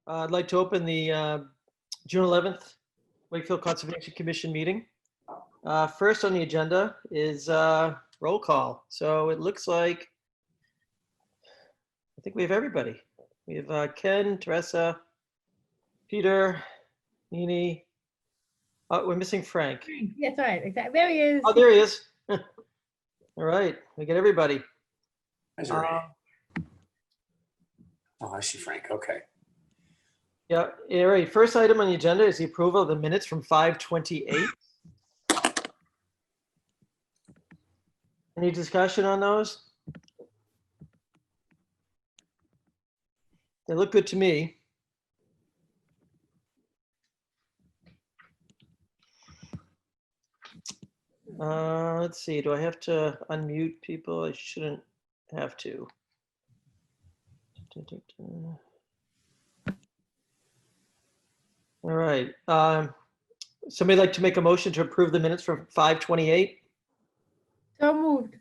I'd like to open the June 11th Wakefield Conservation Commission meeting. First on the agenda is roll call. So it looks like, I think we have everybody. We have Ken, Teresa, Peter, Nini. Oh, we're missing Frank. That's right, exactly. There he is. Oh, there he is. All right, we get everybody. That's right. Oh, I see Frank. Okay. Yeah, all right. First item on the agenda is the approval of the minutes from 5/28. Any discussion on those? They look good to me. Let's see, do I have to unmute people? I shouldn't have to. All right. Somebody like to make a motion to approve the minutes from 5/28? So moved.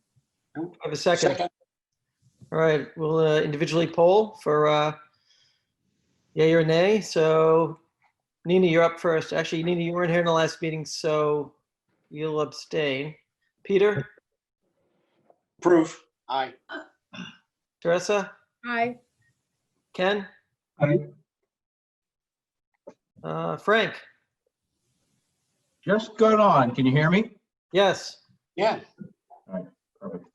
I have a second. All right, we'll individually poll for yay or nay. So Nina, you're up first. Actually, Nina, you weren't here in the last meeting, so you'll abstain. Peter? Approve. Aye. Teresa? Aye. Ken? Aye. Frank? Just got on. Can you hear me? Yes. Yeah. All right, perfect.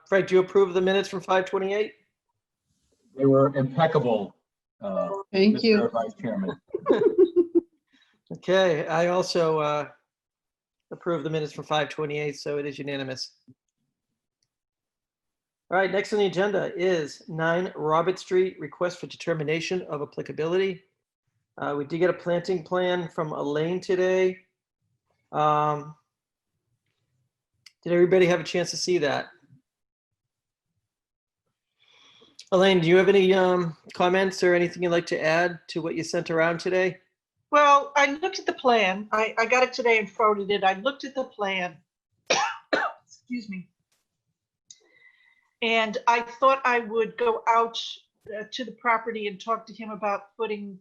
Frank, do you approve the minutes from 5/28? They were impeccable. Thank you. Mr. Vice Chairman. Okay, I also approve the minutes from 5/28, so it is unanimous. All right, next on the agenda is 9 Robert Street, request for determination of applicability. We did get a planting plan from Elaine today. Did everybody have a chance to see that? Elaine, do you have any comments or anything you'd like to add to what you sent around today? Well, I looked at the plan. I got it today and forwarded it. I looked at the plan. Excuse me. And I thought I would go out to the property and talk to him about putting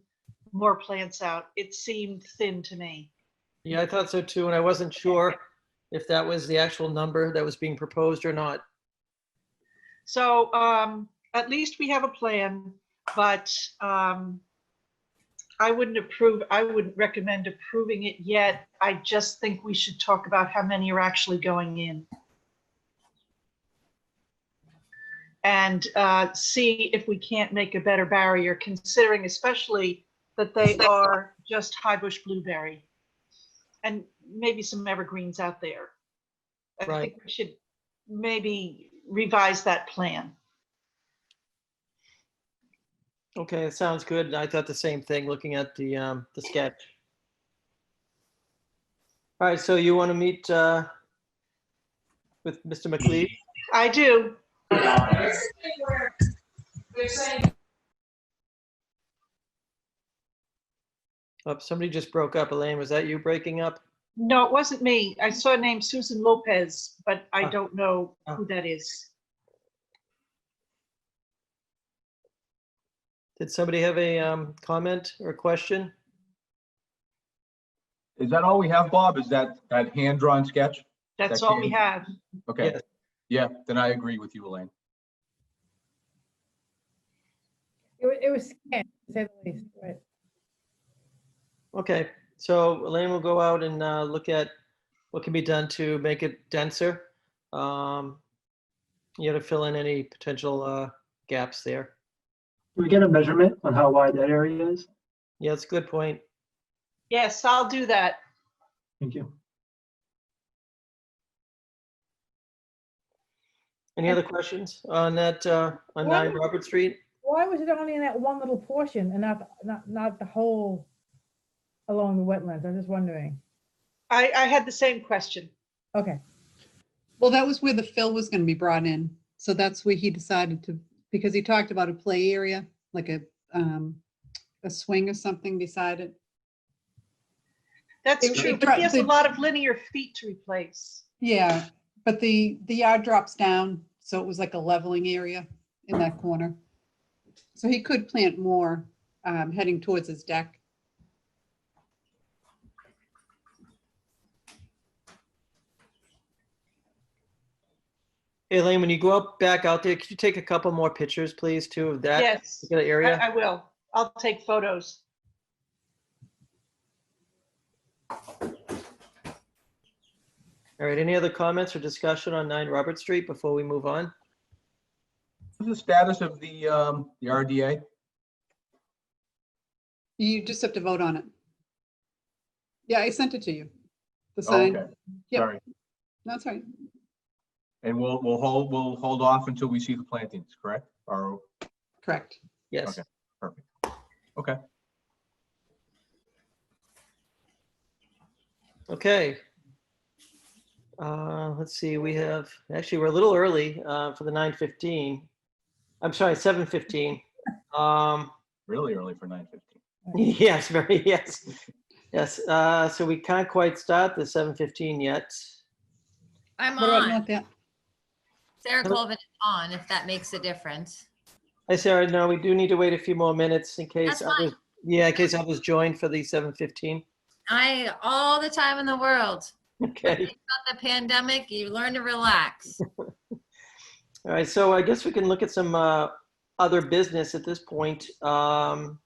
more plants out. It seemed thin to me. Yeah, I thought so too, and I wasn't sure if that was the actual number that was being proposed or not. So at least we have a plan, but I wouldn't recommend approving it yet. I just think we should talk about how many are actually going in. And see if we can't make a better barrier, considering especially that they are just high bush blueberry and maybe some evergreens out there. I Right. think we should maybe revise that plan. Okay, it sounds good. I thought the same thing, looking at the sketch. All right, so you want to meet with Mr. McLeod? I do. Oh, somebody just broke up. Elaine, was that you breaking up? No, it wasn't me. I saw a name Susan Lopez, but I Ah. don't know Ah. who that is. Did somebody have a comment or question? Is that all we have, Bob? Is that hand-drawn sketch? That's That all we came- have. Okay. Yes. Yeah, then I agree with you, Elaine. It was scanned, to say the least, right? Okay, so Elaine will go out and look at what can be done to make it denser. To fill in any potential gaps there. Do we get a measurement on how wide that area is? Yeah, that's a good point. Yes, I'll do that. Thank you. Any other questions on that, on 9 Robert Street? Why was it only in that one little portion and not the whole along the wetlands? I'm just wondering. I had the same question. Okay, Well, that was where the fill was going to be brought in. So that's where he decided to, because he talked about a play area, like a swing or something beside it. That's It- true, it but he has a dropped- lot of linear feet to replace. Yeah, but the yard drops down, so it was like a leveling area in that corner. So he could plant more heading towards his deck. Hey, Elaine, when you go up back out there, could you take a couple more pictures, please, too, of that Yes, particular area? I will. I'll take photos. All right, any other comments or discussion on 9 Robert Street before we move on? What's the status of the RDA? You just have to vote on it. Yeah, I sent it to you. The Oh, sign. okay, Yep. sorry. That's right. And we'll hold off until we see the plantings, correct? Or, Correct. Yes. Okay. perfect. Okay. Okay. Let's see, we have, actually, we're a little early for the 9:15. I'm sorry, 7:15. Really early for 9:15. Yes, yes. Yes, so we can't quite start the 7:15 yet. I'm What about on. North Ave? Sarah Hello? Colvin is on, if that makes a difference. Hi, Sarah, no, we do need to wait a few more minutes in case That's fine. others, yeah, in case others join for the 7:15. All the time in the world. Okay. Think about the pandemic, you learn to relax. All right, so I guess we can look at some other business at this point. The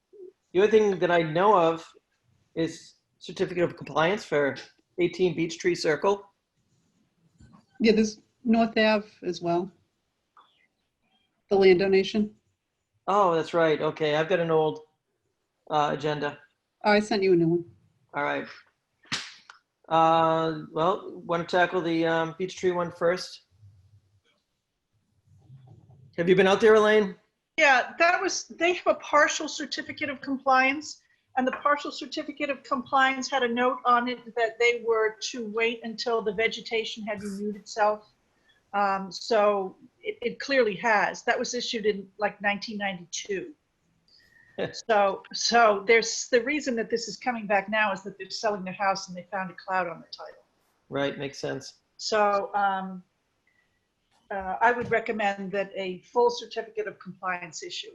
other thing that I know of is certificate of compliance for 18 Beech Tree Circle. Yeah, there's North Ave as well. The land donation. Oh, that's right. Okay, I've got an old agenda. Oh, I sent you a new one. All right. Well, want to tackle the Beech Tree one first? Have you been out there, Elaine? Yeah, they have a partial certificate of compliance, and the partial certificate of compliance had a note on it that they were to wait until the vegetation had renewed itself. So it clearly has. That was issued in like 1992. So there's the reason that this is coming back now is that they're selling their house and they found a cloud on the title. Right, makes sense. So I would recommend that a full certificate of compliance issue.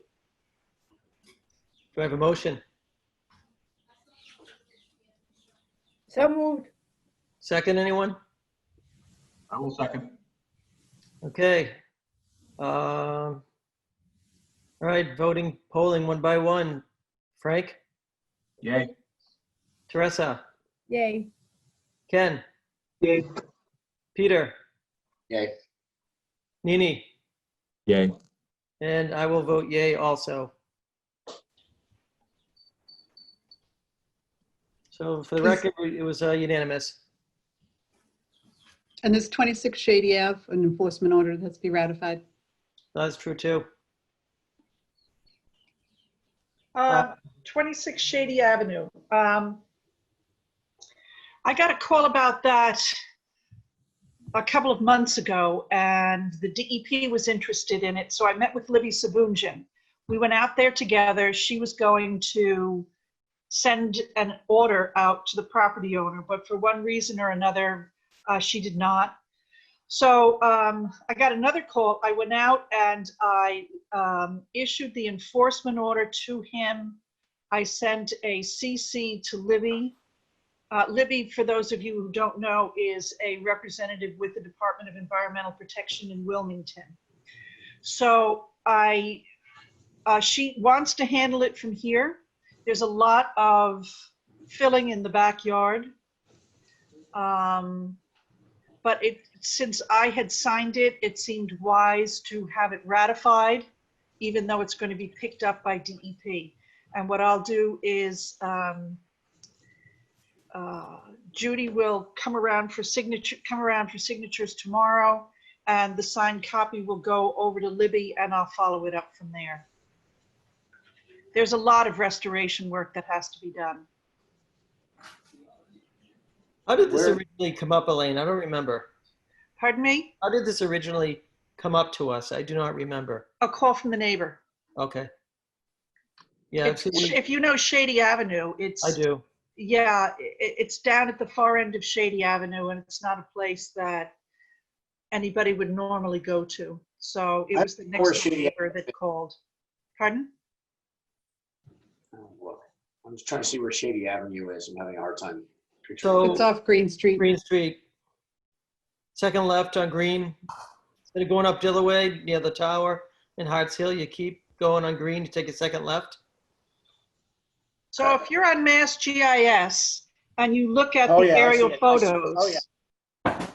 Do I have a motion? So moved. Second, anyone? I will second. Okay. All right, voting, polling one by one. Frank, Yay. Teresa, Yay. Ken, Yay. Peter, Yay. Nini, Yay. and I will vote yay also. So for the record, it was unanimous. And there's 26 Shady Ave, an enforcement order that's to be ratified. That's true too. 26 Shady Avenue. I got a call about that a couple of months ago, and the DEP was interested in it. So I met with Libby Sabunjan. We went out there together. She was going to send an order out to the property owner, but for one reason or another, she did not. So I got another call. I went out and I issued the enforcement order to him. I sent a CC to Libby. Libby, for those of you who don't know, is a representative with the Department of Environmental Protection in Wilmington. So she wants to handle it from here. There's a lot of filling in the backyard. But since I had signed it, it seemed wise to have it ratified, even though it's going to be picked up by DEP. And what I'll do is Judy will come around for signatures tomorrow, and the signed copy will go over to Libby, and I'll follow it up from there. There's a lot of restoration work that has to be done. How did this Where- originally come up, Elaine? I don't remember. Pardon me? How did this originally come up to us? I do not remember. A call from the neighbor. Okay. Yeah, If you know Shady Avenue, it's. I do. Yeah, it's down at the far end of Shady Avenue, and it's not a place that anybody would normally go to. So it was the Or next door Shady neighbor that called. Pardon? Oh, look, I'm just trying to see where Shady Avenue is. I'm having a hard time picturing. So- It's off Green Street. Green Street. Second left on Green. Instead of going up the other way near the tower in Harts Hill, you keep going on Green, you take a second left. So if you're on Mass GIS and you look at Oh, the yeah, I see aerial it. I see it. photos, Oh, yeah.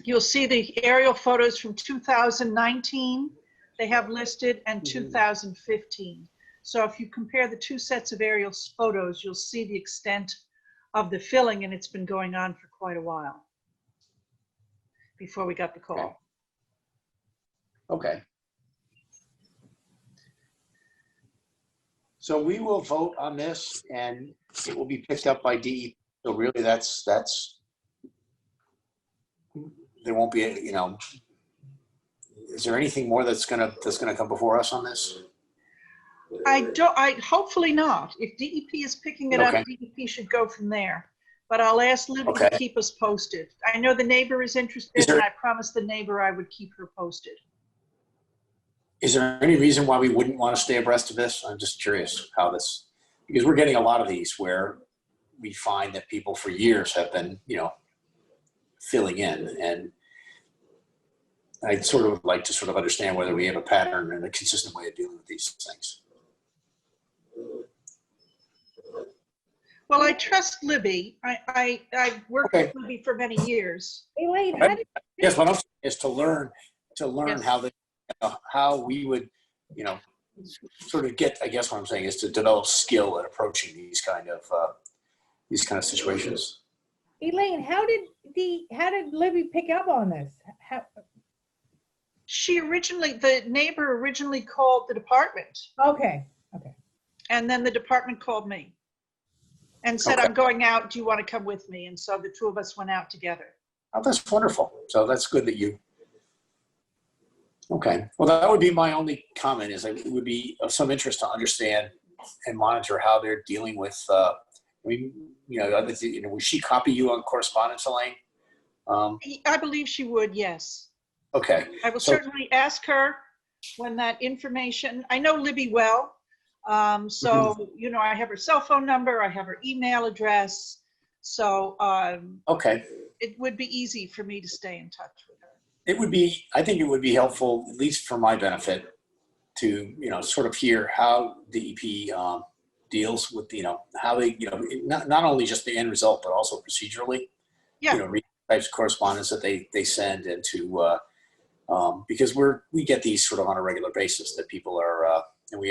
you'll see the aerial photos from 2019 they have listed and 2015. So if you compare the two sets of aerial photos, you'll see the extent of the filling, and it's been going on for quite a while before we got the call. Okay. So we will vote on this and it will be picked up by DEP. So really that's, there won't be, is there anything more that's gonna come before us on this? Hopefully not. If DEP is picking it up, Okay. DEP should go from there. But I'll ask Libby Okay. to keep us posted. I know the neighbor is interested, Is there- and I promised the neighbor I would keep her posted. Is there any reason why we wouldn't want to stay abreast of this? I'm just curious how this, because we're getting a lot of these where we find that people for years have been, filling in, and I'd sort of like to sort of understand whether we have a pattern and a consistent way of dealing with these things. Well, I trust Libby. I've worked Okay. with Libby for many years. Elaine, how did, Yes, what I'm saying is to learn Yes. how the, how we would, sort of get, I guess what I'm saying is to develop skill at approaching these kind of situations. Elaine, how did Libby pick up on this? How, The neighbor originally called the department, okay, and then the department called me and said, Okay. I'm going out. Do you want to come with me? And so the two of us went out together. Oh, that's wonderful. So that's good that you. Okay. Well, that would be my only comment. Is it would be of some interest to understand and monitor how they're dealing with. Would she copy you on correspondence, Elaine? I believe she would, yes. Okay. I will So- certainly ask her when that information, I know Libby well. So, I have her cell phone number, I have her email address. So Okay. it would be easy for me to stay in touch with her. I think it would be helpful, at least for my benefit, to, sort of hear how DEP deals with, how they, not only just the end result, but also procedurally, Yeah. Read types of correspondence that they send into, because we get these sort of on a regular basis that people are, and we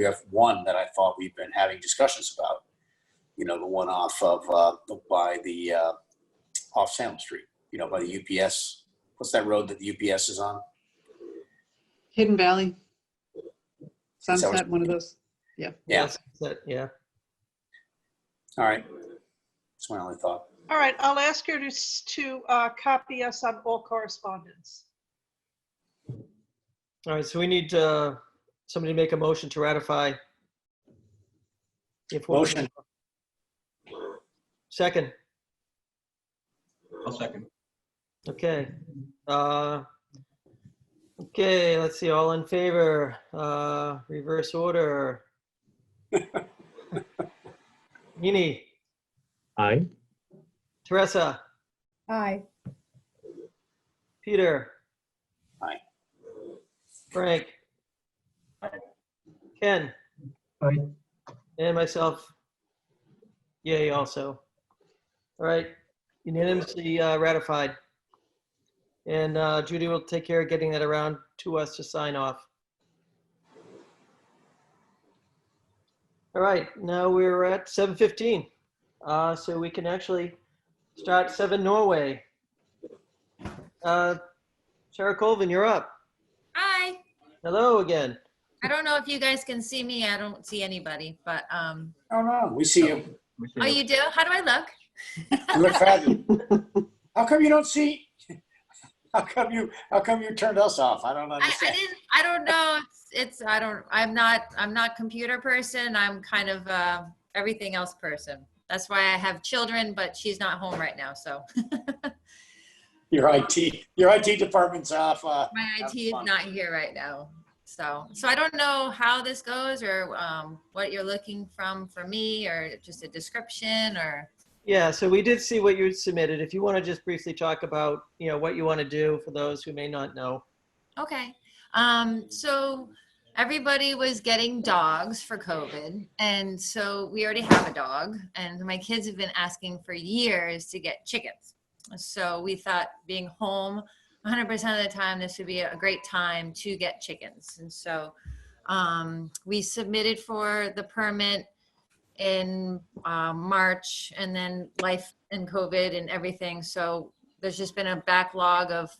have one that I thought we've been having discussions about, the one off of, by the, off Salem Street, by the UPS. What's that road that the UPS is on? Hidden Valley. that Sunset, what- one of those. Yeah. Yes, yeah. All right. That's my only thought. All right, I'll ask her to copy us on all correspondence. All right, so we need somebody to make a motion to ratify. the enforcement. Motion. Second, I'll second. okay. Okay, let's see, all in favor, reverse order. Nini, Aye. Teresa, aye. Peter. Aye. Frank. Ken, Aye. and myself. Yay also. All right, unanimously ratified. And Judy will take care of getting that around to us to sign off. All right, now we're at 7:15. So we can start 7 Norway. Sarah Colvin, you're up. Hi. Hello again. I don't know if you guys can see me. I don't see anybody, but, Oh, no, we see you. We see oh, you do? How do I look? You look fabulous. How come you don't see? How come you turned us off? I don't understand. I don't know. I'm not computer person. I'm kind of everything else person. That's why I have children, but she's not home right now. So Your IT department's off. my IT That's is fun. not here right now. So I don't know how this goes or what you're looking from me or just a description or. Yeah, so we did see what you submitted. If you want to just briefly talk about, what you want to do for those who may not know. Okay. So everybody was getting dogs for COVID. And so we already have a dog and my kids have been asking for years to get chickens. So we thought being home 100% of the time, this would be a great time to get chickens. And so we submitted for the permit in March, and then life and COVID and everything. So there's just been a backlog of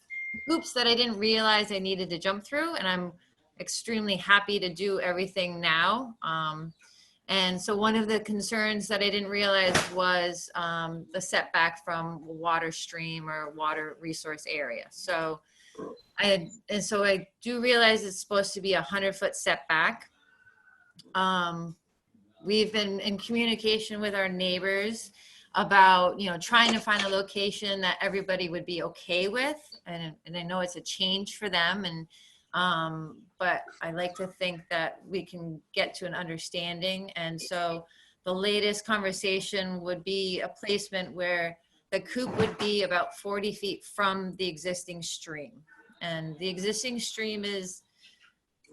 hoops that I didn't realize I needed to jump through. And I'm extremely happy to do everything now. And so one of the concerns that I didn't realize was the setback from water stream or water resource area. So I do realize it's supposed to be 100-foot setback. We've been in communication with our neighbors about, trying to find a location that everybody would be okay with. And I know it's a change for them. And but I like to think that we can get to an understanding. And so the latest conversation would be a placement where the coop would be about 40 feet from the existing stream. And the existing stream is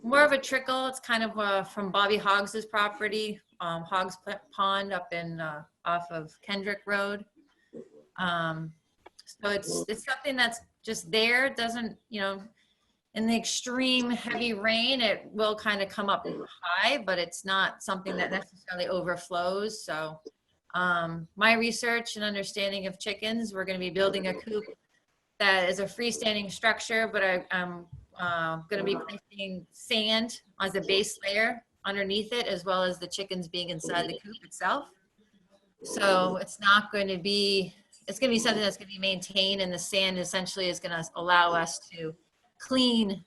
more of a trickle. It's kind of from Bobby Hoggs's property, Hoggs Pond up in off of Kendrick Road. So it's something that's just there. It doesn't, in the extreme heavy rain, it will kind of come up high, but it's not something that necessarily overflows. So my research and understanding of chickens, we're going to be building a coop that is a freestanding structure, but I'm going to be placing sand as a base layer underneath it, as well as the chickens being inside the coop itself. So it's not going to be, it's going to be something that's going to be maintained, and the sand essentially is going to allow us to clean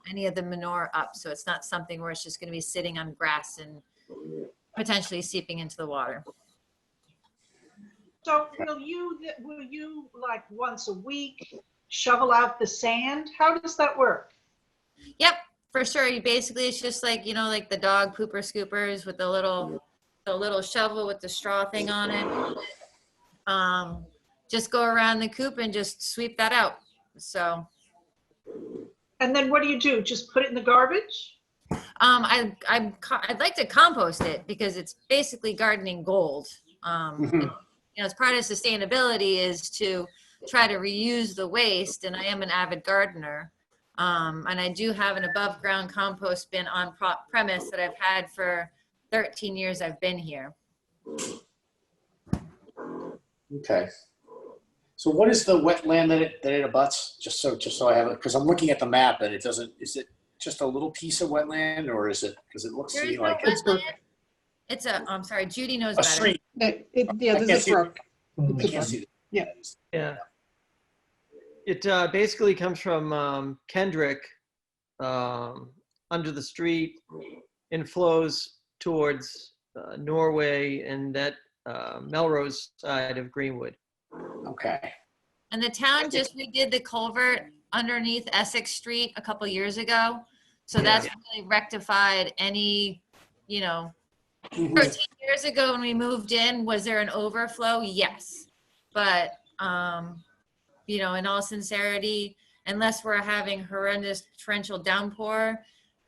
any of the manure up. So it's not something where it's just going to be sitting on grass and potentially seeping into the water. So will you like once a week shovel out the sand? How does that work? Yep, for sure. Basically, it's just like, like the dog pooper scoopers with the little shovel with the straw thing on it. Just go around the coop and just sweep that out. So. And then what do? Just put it in the garbage? I'd like to compost it because it's basically gardening gold. As part of sustainability is to try to reuse the waste, and I am an avid gardener. And I do have an above ground compost bin on premise that I've had for 13 years I've been here. Okay. So what is the wetland that it abuts? Just so I have it, because I'm looking at the map and it doesn't, is it just a little piece of wetland, or is it, because it looks to There me is no like wetland. It's I'm sorry, Judy knows a better. stream. Yeah, there's a brook. I It's a can't brook. see. Yeah. Yeah. It basically comes from Kendrick under the street and flows towards Norway and that Melrose side of Greenwood. Okay. And the town just redid the culvert underneath Essex Street a couple years ago. So that's really rectified any, 13 years ago when we moved in, was there an overflow? Yes. But, in all sincerity, unless we're having horrendous torrential downpour,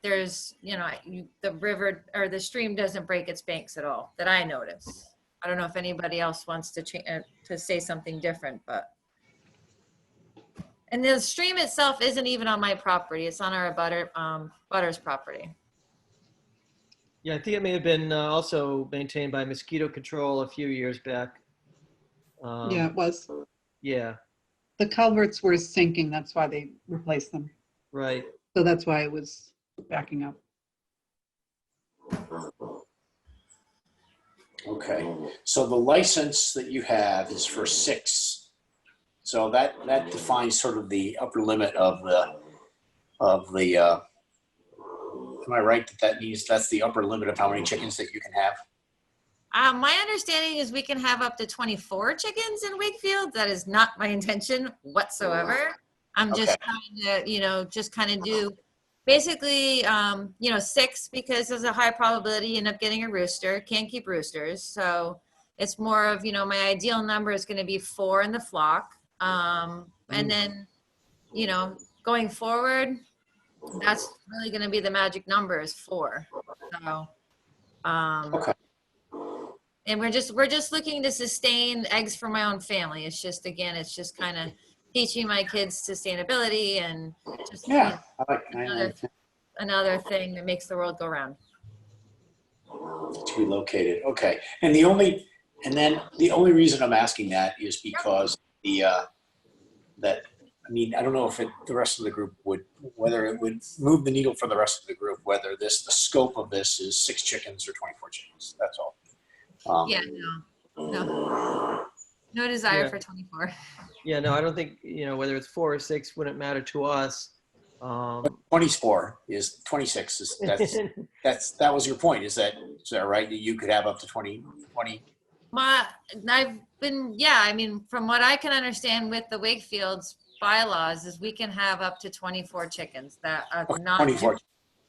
there's, the river or the stream doesn't break its banks at all that I notice. I don't know if anybody else wants to say something different, but. And the stream itself isn't even on my property. It's on our butter's property. Yeah, I think it may have been also maintained by mosquito control a few years back. Yeah, it was. Yeah, The culverts were sinking. That's why they replaced them. right. So that's why it was backing up. Okay. So the license that you have is for 6. So that defines sort of the upper limit of the am I right that means that's the upper limit of how many chickens that you can have? My understanding is we can have up to 24 chickens in Wakefield. That is not my intention whatsoever. I'm just Okay. trying to, just kind of do basically, 6 because there's a high probability you end up getting a rooster. Can't keep roosters. So it's more of, my ideal number is going to be 4 in the flock. And then, going forward, that's really going to be the magic number is 4. So, Okay. and we're just looking to sustain eggs for my own family. It's just kind of teaching my kids sustainability and just Yeah. I like another thing that makes the world go round. to be located. Okay. And the only reason I'm asking that is because I don't know if the rest of the group whether it would move the needle for the rest of the group, whether the scope of this is 6 chickens or 24 chickens. That's all. No desire Yeah. for 24. Yeah, no, I don't think, whether it's 4 or 6 wouldn't matter to us. 24 is 26 is that was your point. Is that right? That you could have up to 20? From what I can understand with the Wakefield's bylaws is we can have up to 24 chickens that are not. 24.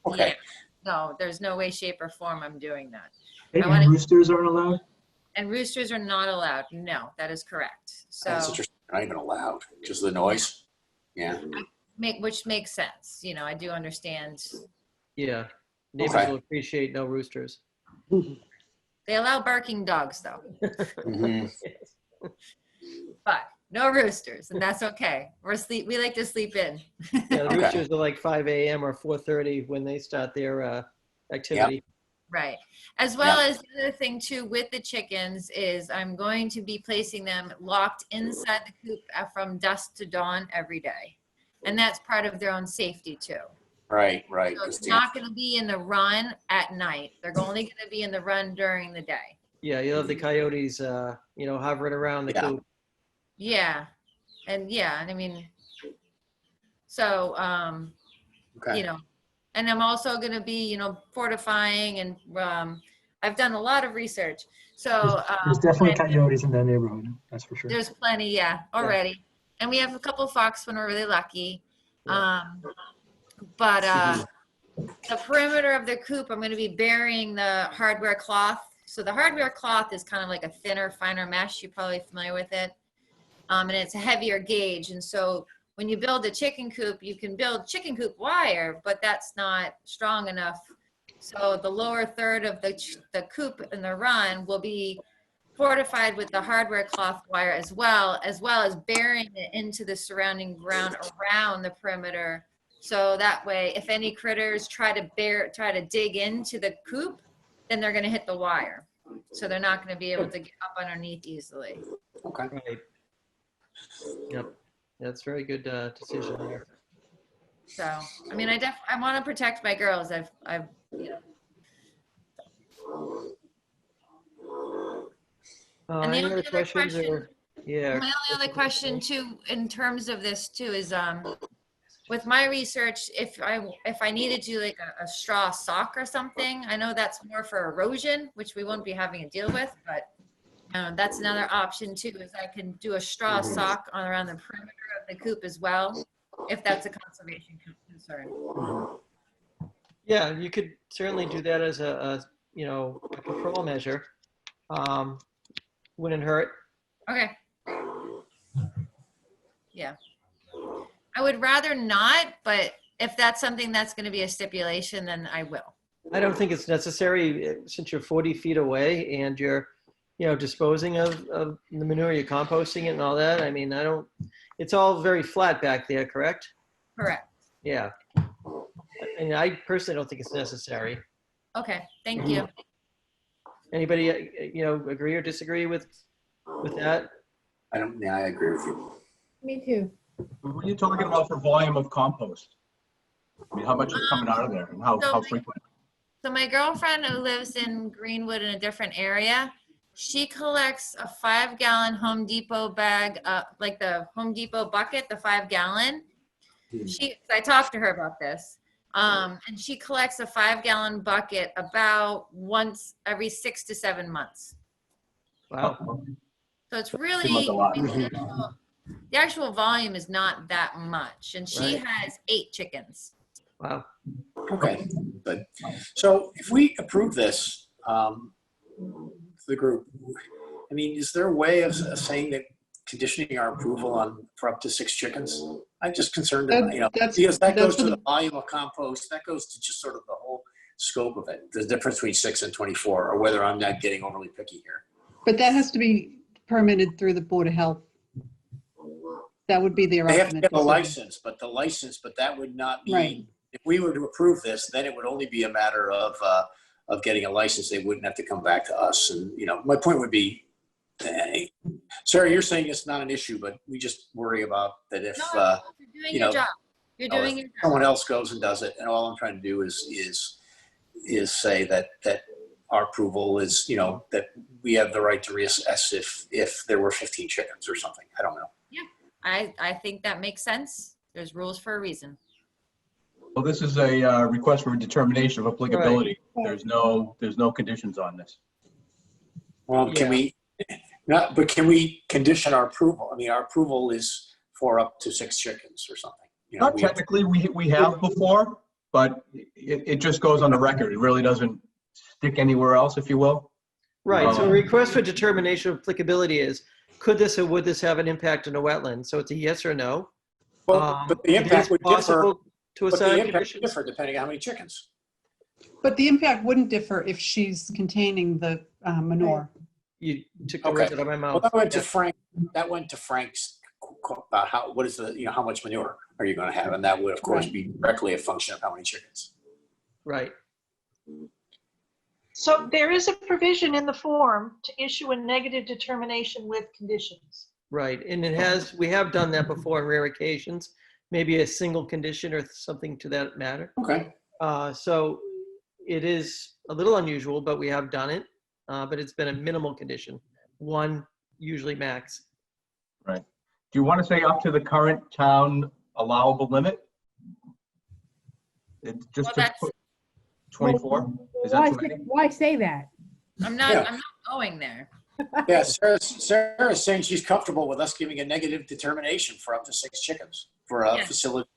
Okay. Yeah, no, there's no way, shape, or form I'm doing that. And roosters aren't allowed? And roosters are not allowed. No, that is correct. So That's interesting. Not even allowed because of the noise. Yeah. which makes sense. I do understand. Yeah, neighbors Okay. will appreciate no roosters. They allow barking dogs though, Mhm. but no roosters, and that's okay. We like to sleep in. Yeah, the Okay. roosters are like 5 a.m. or 4:30 when they start their activity. Right. As well as the other thing too with the chickens is I'm going to be placing them locked inside the coop from dusk to dawn every day. And that's part of their own safety too. Right. So it's not going to be in the run at night. They're only going to be in the run during the day. Yeah, you'll have the coyotes, hovering around the Yeah. coop. Yeah. And so, Okay. and I'm also going to be, fortifying and I've done a lot of research. So There's definitely coyotes in that neighborhood, that's for sure. there's plenty, already. And we have a couple fox when we're really lucky. But the perimeter of the coop, I'm going to be burying the hardware cloth. So the hardware cloth is kind of like a thinner, finer mesh. You're probably familiar with it. And it's a heavier gauge. And so when you build a chicken coop, you can build chicken coop wire, but that's not strong enough. So the lower third of the coop in the run will be fortified with the hardware cloth wire as well as burying it into the surrounding ground around the perimeter. So that way, if any critters try to dig into the coop, then they're going to hit the wire. So they're not going to be able to get up underneath easily. Okay. Right. Yep. That's a very good decision there. So, I want to protect my girls. And the Any only other other questions? question- Yeah. My only other question too, in terms of this too, is with my research, if I needed to like a straw sock or something, I know that's more for erosion, which we won't be having to deal with, but that's another option too, is I can do a straw sock around the perimeter of the coop as well, if that's a conservation concern. Yeah, you could certainly do that as a control measure. Wouldn't hurt. Okay. Yeah. I would rather not, but if that's something that's going to be a stipulation, then I will. I don't think it's necessary since you're 40 feet away and you're, disposing of the manure, you're composting it and all that. I mean, it's all very flat back there, correct? Correct. Yeah. And I personally don't think it's necessary. Okay. Thank you. Anybody, agree or disagree with that? I agree with you. Me too. What are you talking about for volume of compost? I mean, how much is coming out of there and how frequent? So my girlfriend who lives in Greenwood in a different area, she collects a 5-gallon Home Depot bag, like the Home Depot bucket, the 5-gallon. I talked to her about this. And she collects a 5-gallon bucket about once every 6 to 7 months. Wow. So it's Seems really, like a lot. the actual volume is not that much. And she Right. has 8 chickens. Wow. Okay, good. So if we approve this, the group, I mean, is there a way of saying that conditioning our approval on for up to 6 chickens? I'm just concerned about, because that goes to the volume of compost, that goes to just sort of the whole scope of it, the difference between 6 and 24, or whether I'm not getting overly picky here. But that has to be permitted through the Board of Health. That would be their They have to ultimate get a decision. license, but that would not mean, Right. if we were to approve this, then it would only be a matter of getting a license. They wouldn't have to come back to us. And, my point would be, Sarah, you're saying it's not an issue, but we just worry about that if, No, you're doing your job. You're if doing your job. someone else goes and does it, and all I'm trying to do is say that our approval is, that we have the right to reassess if there were 15 chickens or something. I don't know. I think that makes sense. There's rules for a reason. Well, this is a request for a determination of applicability. Right. There's no conditions on this. Well, can we condition our approval? I mean, our approval is for up to 6 chickens or something. Not technically, we have before, but it just goes on the record. It really doesn't stick anywhere else, if you will. Right, so a request for determination of applicability is, could this or would this have an impact on a wetland? So it's a yes or no. Well, but the It impact is would differ. possible to But the assign impact would conditions. differ depending on how many chickens. But the impact wouldn't differ if she's containing the manure. You took the words out of my Well, mouth. that went to Yeah. Frank. That went to Frank's. What is the how much manure are you going to have, and that would of course be directly a function of how many chickens. Right. So there is a provision in the form to issue a negative determination with conditions. Right, and we have done that before on rare occasions, maybe a single condition or something to that matter. Okay. So it is a little unusual, but we have done it, but it's been a minimal condition, 1 usually max. Right. Do you want to say up to the current town allowable limit? It's just Well, to that's, put 24? Is that too many? Why say that? I'm not Yeah. going there. Yeah, Sarah's saying she's comfortable with us giving a negative determination for up to 6 chickens for a Yeah. facility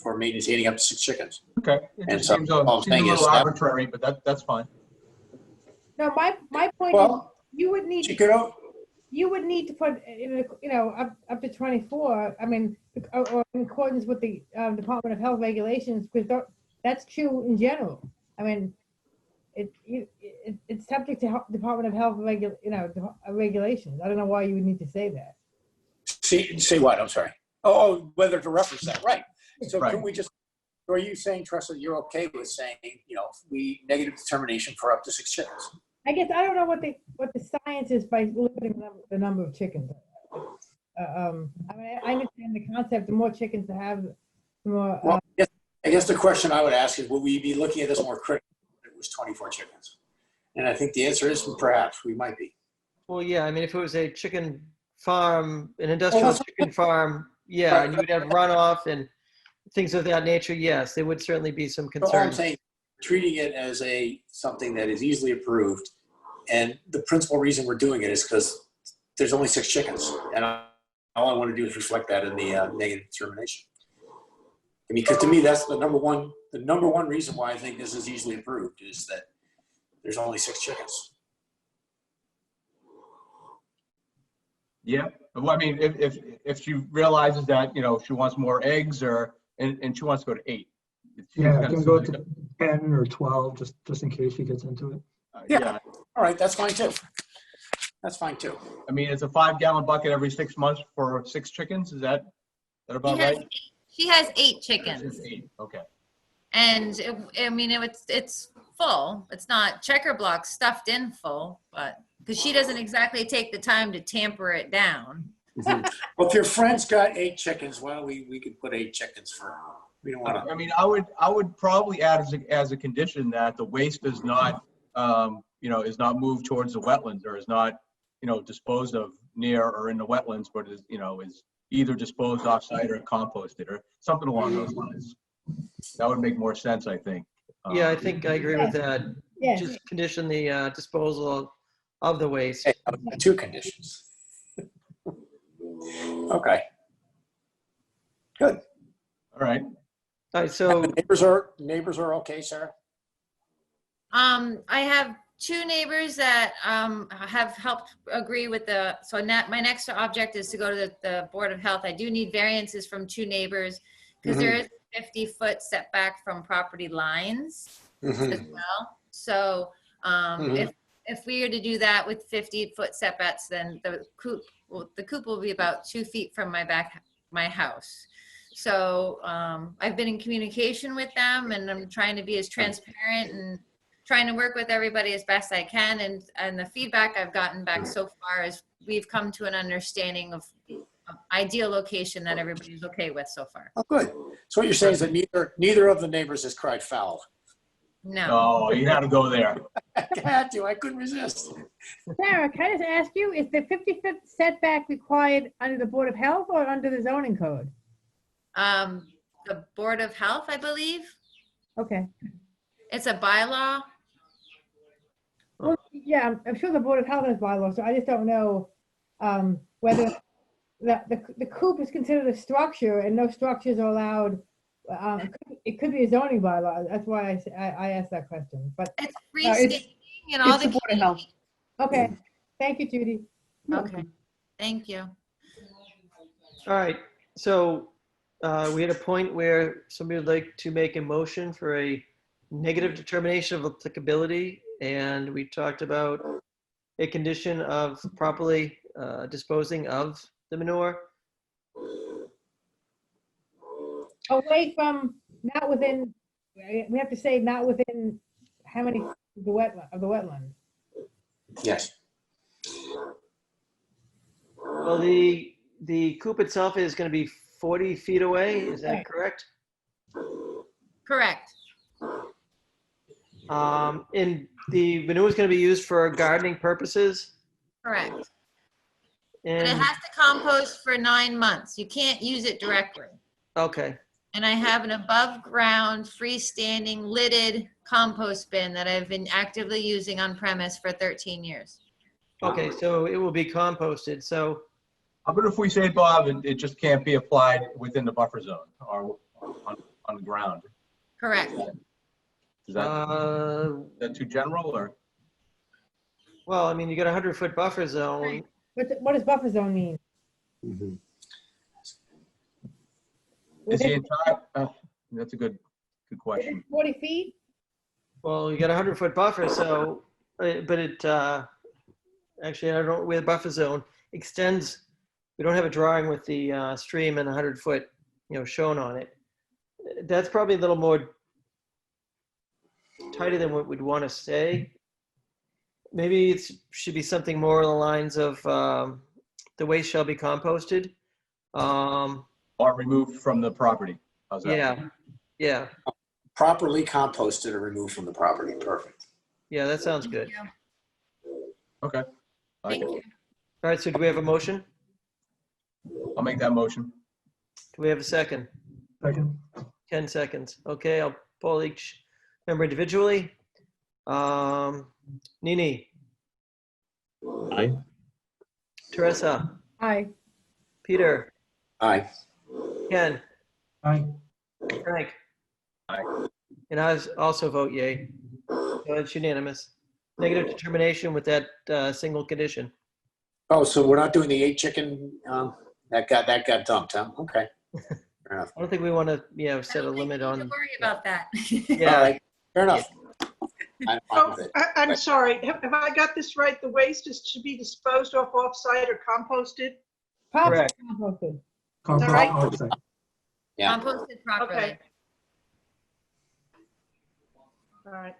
for maintaining up to 6 chickens. Okay. It And just so seems all I'm a saying is little that- arbitrary, but that's fine. No, my point is, Well, you would need she could. to put, up to 24, I mean, or in accordance with the Department of Health regulations, because that's true in general. I mean, it's subject to Department of Health regulations. I don't know why you would need to say that. Say what? I'm sorry. Oh, whether to reference that, right? So Right. can we just? Are you saying, Tressa, you're okay with saying, we negative determination for up to 6 chickens? I guess I don't know what the science is by limiting the number of chickens. I mean, I understand the concept. The more chickens to have, the more. Well, I guess the question I would ask is, would we be looking at this more critically if it was 24 chickens? And I think the answer is perhaps we might be. Well, yeah, I mean, if it was a chicken farm, an industrial Well, chicken farm, yeah, and you would have runoff and things of that nature, yes, there would certainly be some So all I'm concerns. saying, treating it as something that is easily approved, and the principal reason we're doing it is because there's only 6 chickens, and all I want to do is reflect that in the negative determination. I mean, because to me, that's the number one reason why I think this is easily approved is that there's only 6 chickens. Yeah. Well, I mean, if she realizes that, she wants more eggs and she wants to go to 8. Yeah, I can go to 10 or 12, just in case she gets into it. Yeah. All right, that's fine too. That's fine too. I mean, it's a 5-gallon bucket every 6 months for 6 chickens. Is that about right? She has 8 chickens. 8. Okay. And it's full. It's not checker block stuffed in full, but because she doesn't exactly take the time to tamper it down. Well, if your friend's got 8 chickens, why don't we could put 8 chickens for, we don't want to. I mean, I would probably add as a condition that the waste is not, is not moved towards the wetlands or is not, disposed of near or in the wetlands, but is either disposed off-site or composted or something along those lines. That would make more sense, I think. Yeah, I think I agree with that. Yes. Just condition the disposal of the waste. 2 conditions. Okay. Good. All right. All right, And so, the neighbors are okay, Sarah? I have two neighbors that have helped agree with my next object is to go to the Board of Health. I do need variances from two neighbors because there is a 50-foot setback from property lines as well. So if we were to do that with 50-foot setbacks, then the coop will be about 2 feet from my house. So I've been in communication with them, and I'm trying to be as transparent and trying to work with everybody as best I can. And the feedback I've gotten back so far is we've come to an understanding of ideal location that everybody's okay with so far. Oh, good. So what you're saying is that neither of the neighbors has cried foul. No. Oh, you had to go there. I had to. I couldn't resist. Sarah, can I just ask you, is the 50-foot setback required under the Board of Health or under the zoning code? The Board of Health, I believe. Okay. It's a bylaw. Well, yeah, I'm sure the Board of Health has bylaws, so I just don't know whether the coop is considered a structure and no structures are allowed. It could be a zoning bylaw. That's why I asked that question. But It's freestanding and all It's the the. Board of Health. okay, thank you, Judy. Okay, thank you. all right, so we had a point where somebody would like to make a motion for a negative determination of applicability, and we talked about a condition of properly disposing of the manure. Away from, not within, we have to say not within how many of the wetland? Yes. Well, the coop itself is going to be 40 feet away, is that Right. correct? Correct. And the manure is going to be used for gardening purposes. Correct. But And, it has to compost for 9 months. You can't use it directly. okay, And I have an above ground freestanding lidded compost bin that I've been actively using on premise for 13 years. okay, so it will be composted, so, How about if we say, Bob, it just can't be applied within the buffer zone or on the ground? Correct. Is that too general or? well, I mean, you got a 100-foot buffer zone. What does buffer zone mean? Is the Within entire, that's a good question. 40 feet? Well, you got a 100-foot buffer, so, but it, actually, I don't know where the buffer zone extends. We don't have a drawing with the stream and 100-foot, shown on it. That's probably a little more tighter than what we'd want to say. Maybe it should be something more along the lines of the waste shall be composted. Or removed from the property. How's that? Yeah, Properly composted or removed from the property. Perfect. yeah, that sounds good. Okay. Thank you. All right, so do we have a motion? I'll make that motion. Do we have a second? Second. 10 seconds. Okay, I'll poll each member individually. Nini, Aye. Teresa, Aye. Peter, Aye. Ken, Aye. Frank. Aye. And I also vote yay. So it's unanimous. Negative determination with that single condition. Oh, so we're not doing the 8 chicken, that got dumped, huh? Okay. Fair enough. I don't think we want to, set a Don't think limit we need on. to worry about that. All Yeah, right. Fair enough. I'm fine Oh, with it. I'm sorry. Have I got this right? The waste is to be disposed of off-site or composted? Properly Correct. composted. Compost right. outside. Yeah. Composted properly. Okay. All right.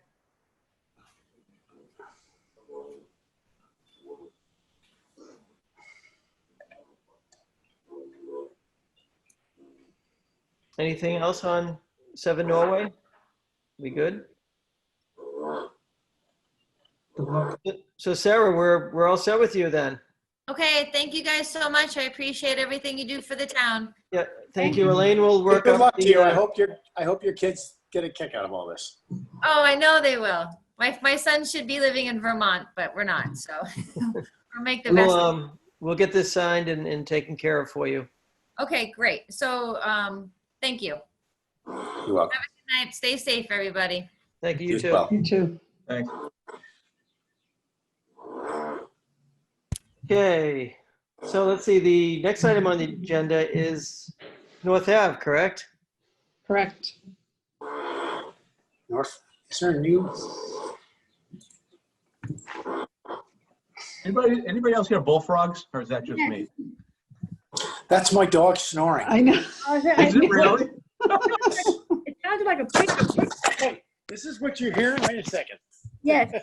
Anything else on 7 Norway? We good? Good luck. So Sarah, we're all set with you then. Okay, thank you guys so much. I appreciate everything you do for the town. Yeah, thank you. Elaine will work Good up luck to you. I the, hope your kids get a kick out of all this. Oh, I know they will. My son should be living in Vermont, but we're not, so we'll make the best. we'll get this signed and taken care of for you. Okay, great. So, thank you. You're welcome. Good night. Stay safe, everybody. Thank you, You you as too. well. You too. Thanks. Okay, so let's see, the next item on the agenda is North Ave, correct? Correct. North, is there a new? Anybody else hear bullfrogs, or is that just me? That's my dog snoring. I know. Is it really? It sounded like a pig. Hey, this is what you're hearing? Wait a second. Yes,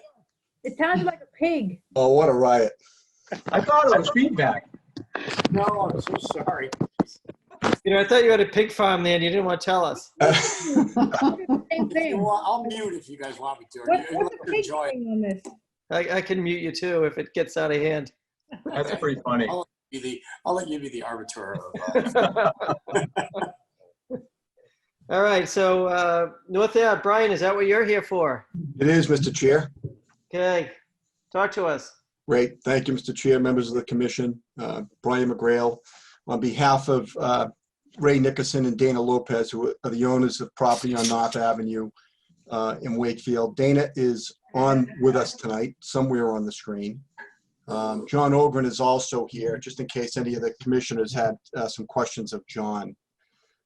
it sounded like a pig. Oh, what a riot. I thought it was feedback. No, I'm so sorry. You know, I thought you had a pig farm there and you didn't want to tell us. Same You thing. know what, I'll mute if you guys want me to. What's You'd the like to pig enjoy it. thing on this? I can mute you too if it gets out of hand. That's pretty funny. I'll let you be the arbiter of. All right, so North Ave, Brian, is that what you're here for? It is, Mr. Chair. Okay, talk to us. Great. Thank you, Mr. Chair, members of the commission. Brian McGrail, on behalf of Ray Nickerson and Dana Lopez, who are the owners of property on North Avenue in Wakefield. Dana is on with us tonight, somewhere on the screen. John Ogren is also here, just in case any of the commissioners had some questions of John.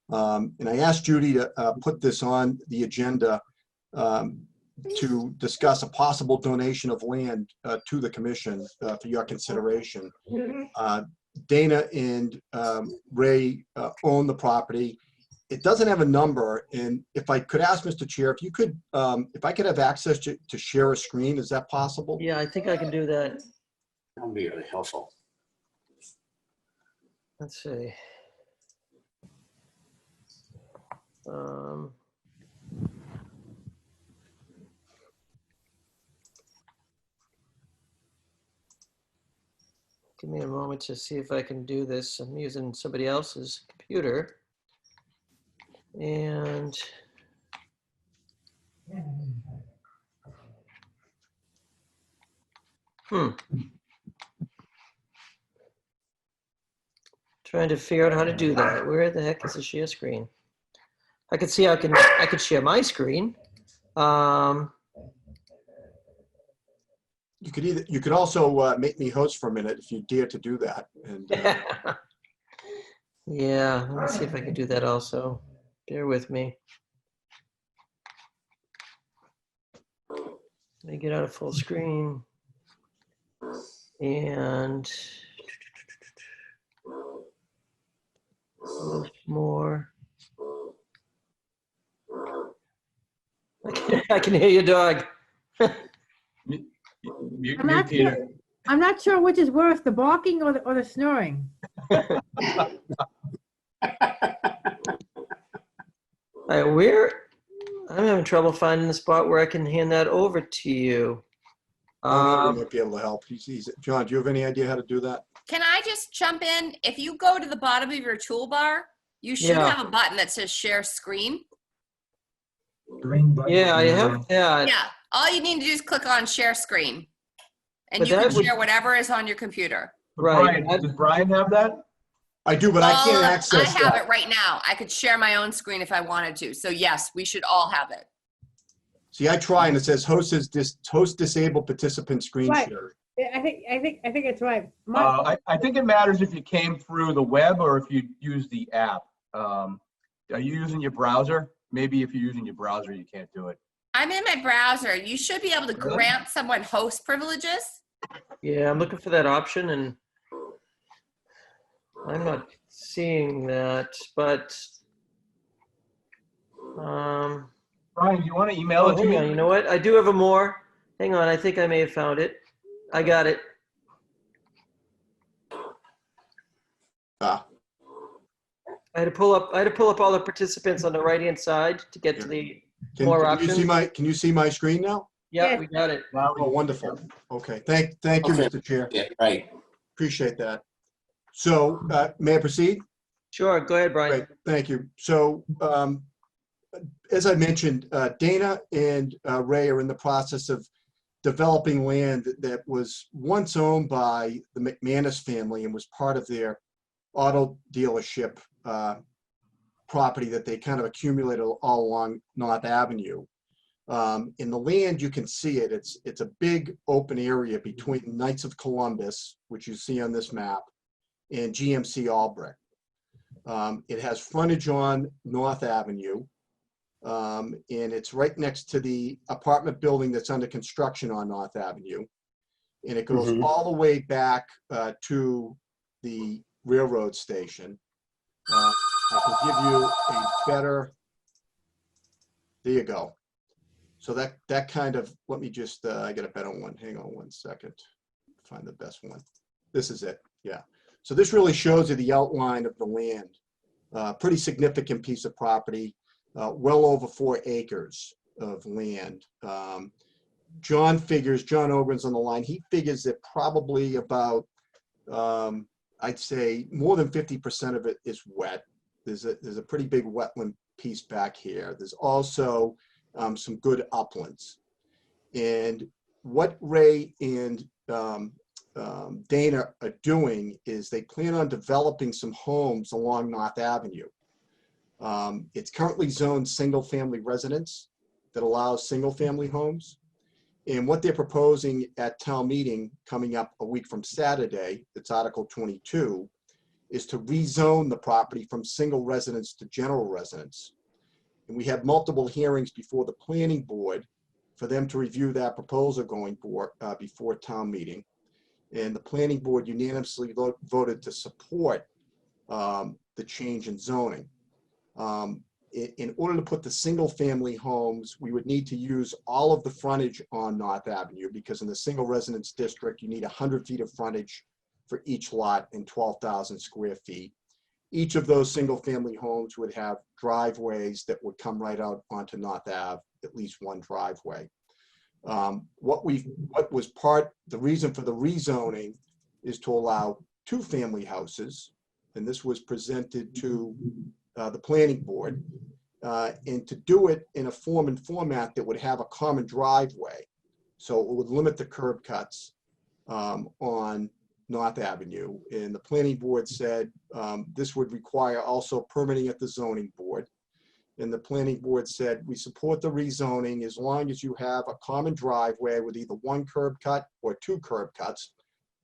And I asked Judy to put this on the agenda to discuss a possible donation of land to the commission for your consideration. Dana and Ray own the property. It doesn't have a number, and if I could ask Mr. Chair, if you could, if I could have access to share a screen, is that possible? Yeah, I think I can do that. That'll be really helpful. Let's see. Give me a moment to see if I can do this. I'm using somebody else's computer. And trying to figure out how to do that. Where the heck is the share screen? I can see I could share my screen. You could also make me host for a minute if you dare to do that. And yeah, let me see if I can do that also. Bear with me. Let me get out of full screen. And more. I can hear your dog. I'm not sure which is worse, the barking or the snoring. All right, I'm having trouble finding the spot where I can hand that over to you. he might be able to help. John, do you have any idea how to do that? Can I just jump in? If you go to the bottom of your toolbar, you should Yeah. have a button that says share screen. Yeah, I have that. Yeah. All you need to do is click on share screen. And But you that can would- share whatever is on your computer. Right. Brian, does Brian have that? I do, but I can't I access have that. it right now. I could share my own screen if I wanted to. So yes, we should all have it. See, I try and it says host disabled participant screen Right. share. I think it's right. I think it matters if you came through the web or if you use the app. Are you using your browser? Maybe if you're using your browser, you can't do it. I'm in my browser. You should be able to grant someone host privileges. Yeah, I'm looking for that option and I'm not seeing that, but Brian, do you want to email it to hang me? on, you know what? I do have a more. Hang on, I think I may have found it. I got it. Ah, I had to pull up all the participants on the right-hand side to get to the more can options. you see my screen now? Yeah, Yes. we got it. Oh, wonderful. Okay, thank you, Okay. Mr. Chair. Yeah, right. Appreciate that. So, may I proceed? Sure, go ahead, Brian. Great, thank you. So, as I mentioned, Dana and Ray are in the process of developing land that was once owned by the McManus family and was part of their auto dealership property that they kind of accumulated all along North Avenue. In the land, you can see it. It's a big open area between Knights of Columbus, which you see on this map, and GMC Albrecht. It has frontage on North Avenue, and it's right next to the apartment building that's under construction on North Avenue. And it goes all the way back to the railroad station. I can give you a better, there you go. So that kind of, let me just, I got a better one. Hang on one second. Find the best one. This is it, yeah. So this really shows you the outline of the land. Pretty significant piece of property, well over 4 acres of land. John Ogren's on the line, he figures that probably about, I'd say more than 50% of it is wet. There's a pretty big wetland piece back here. There's also some good uplands. And what Ray and Dana are doing is they plan on developing some homes along North Avenue. It's currently zoned single-family residence that allows single-family homes. And what they're proposing at town meeting coming up a week from Saturday, it's Article 22, is to rezone the property from single residence to general residence. And we have multiple hearings before the planning board for them to review that proposal going for before town meeting. And the planning board unanimously voted to support the change in zoning. In order to put the single family homes, we would need to use all of the frontage on North Avenue, because in the single residence district, you need 100 feet of frontage for each lot and 12,000 square feet. Each of those single family homes would have driveways that would come right out onto North Ave, at least one driveway. The reason for the rezoning is to allow 2 family houses, and this was presented to the planning board, and to do it in a form and format that would have a common driveway. So it would limit the curb cuts on North Avenue. And the planning board said this would require also permitting at the zoning board. And the planning board said, we support the rezoning as long as you have a common driveway with either 1 curb cut or 2 curb cuts.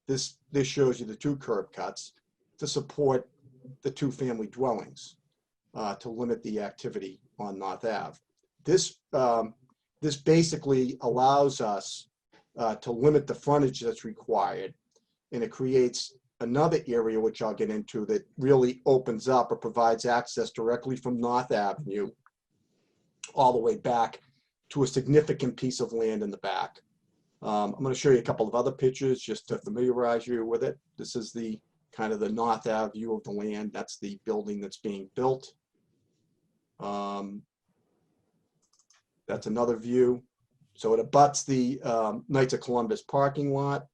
This shows you the 2 curb cuts to support the 2 family dwellings. To limit the activity on North Ave. This basically allows us to limit the frontage that's required, and it creates another area, which I'll get into, that really opens up or provides access directly from North Avenue all the way back to a significant piece of land in the back. I'm going to show you a couple of other pictures just to familiarize you with it. This is the kind of the North Ave view of the land. That's the building that's being built. That's another view. So it abuts the Knights of Columbus parking lot,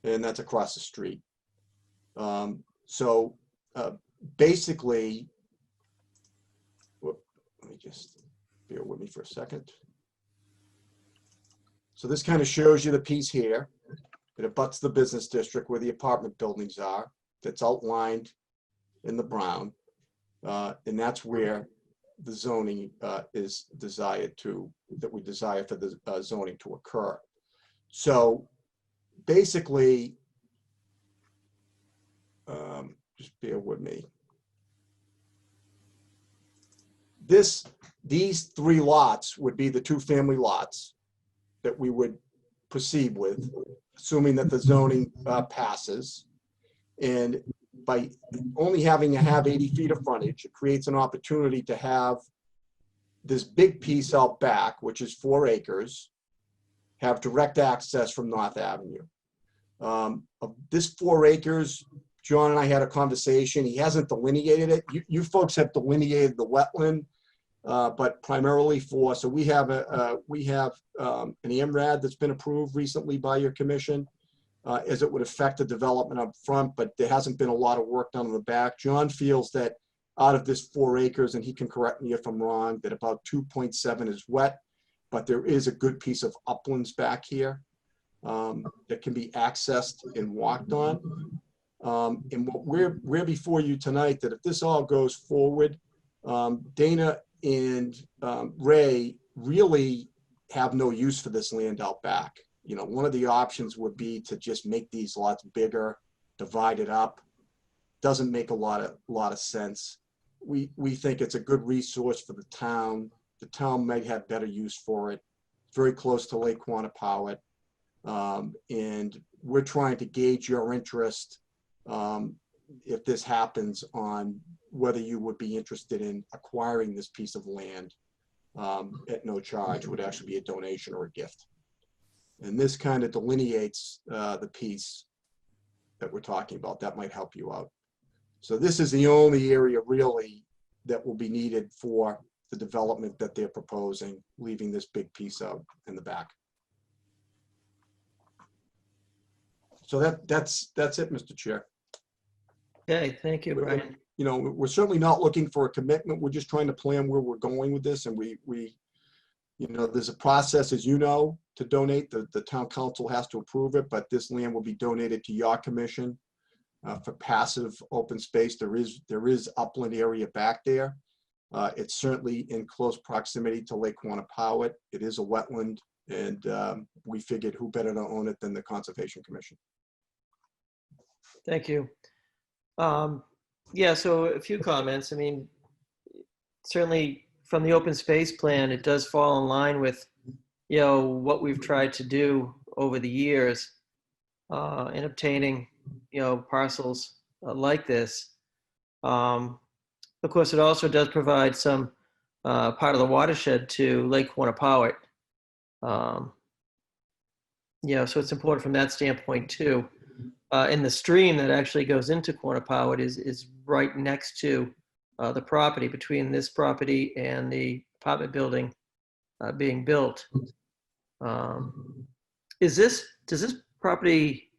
and that's across the street. Basically, let me just bear with me for a second. So this kind of shows you the piece here. It abuts the business district where the apartment buildings are. That's outlined in the brown. And that's where the zoning is desired that we desire for the zoning to occur. So basically, just bear with me. These 3 lots would be the 2 family lots that we would proceed with, assuming that the zoning passes. And by only having to have 80 feet of frontage, it creates an opportunity to have this big piece out back, which is 4 acres, have direct access from North Avenue. Of this 4 acres, John and I had a conversation. He hasn't delineated it. You folks have delineated the wetland, but primarily so we have an AMRAD that's been approved recently by your commission. As it would affect the development up front, but there hasn't been a lot of work done on the back. John feels that out of this 4 acres, and he can correct me if I'm wrong, that about 2.7 is wet, but there is a good piece of uplands back here that can be accessed and walked on. And what we're before you tonight, that if this all goes forward, Dana and Ray really have no use for this land out back. You know, one of the options would be to just make these lots bigger, divide it up. Doesn't make a lot of sense. We think it's a good resource for the town. The town might have better use for it. Very close to Lake Quannapowitt. And we're trying to gauge your interest, if this happens, on whether you would be interested in acquiring this piece of land at no charge. Would actually be a donation or a gift. And this kind of delineates the piece that we're talking about. That might help you out. So this is the only area really that will be needed for the development that they're proposing, leaving this big piece out in the back. So that's it, Mr. Chair. Okay, thank you, Brian. You know, we're certainly not looking for a commitment. We're just trying to plan where we're going with this. And we you know, there's a process, as you know, to donate. The town council has to approve it, but this land will be donated to your commission for passive open space. There is upland area back there. It's certainly in close proximity to Lake Quannapowitt. It is a wetland, and we figured who better to own it than the Conservation Commission. Thank you. Yeah, so a few comments. I mean, certainly from the open space plan, it does fall in line with, you know, what we've tried to do over the years in obtaining, you know, parcels like this. Of course, it also does provide some part of the watershed to Lake Quannapowitt. You know, so it's important from that standpoint too. And the stream that actually goes into Quannapowitt is right next to the property, between this property and the apartment building being built. Does this property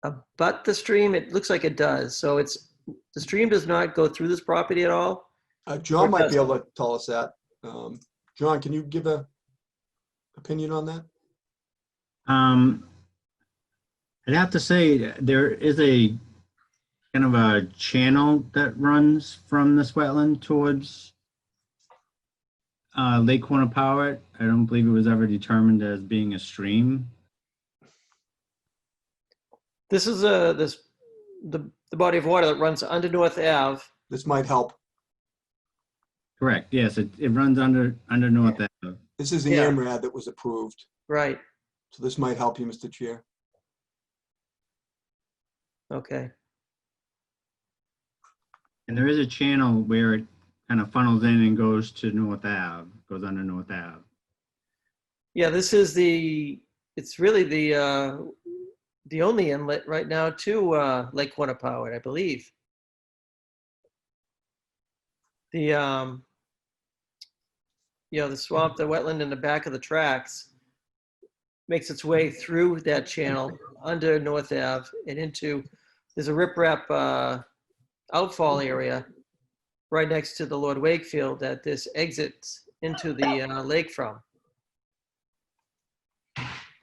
abut the stream? It looks like it does. So the stream does not go through this property at all? John might be able to tell us that. John, can you give a opinion on that? I'd have to say there is a kind of a channel that runs from this wetland towards Lake Quannapowitt. I don't believe it was ever determined as being a stream. This is the body of water that runs under North Ave. This might help. Correct. Yes, it runs under North Ave. This is the Yeah. AMRAD that was approved. Right. So this might help you, Mr. Chair. Okay. And there is a channel where it kind of funnels in and goes to North Ave, goes under North Ave. Yeah, this is it's really the only inlet right now to Lake Quannapowitt, I believe. The you know, the swamp, the wetland in the back of the tracks makes its way through that channel under North Ave and into, there's a riprap outfall area right next to the Lord Wakefield that this exits into the lake from.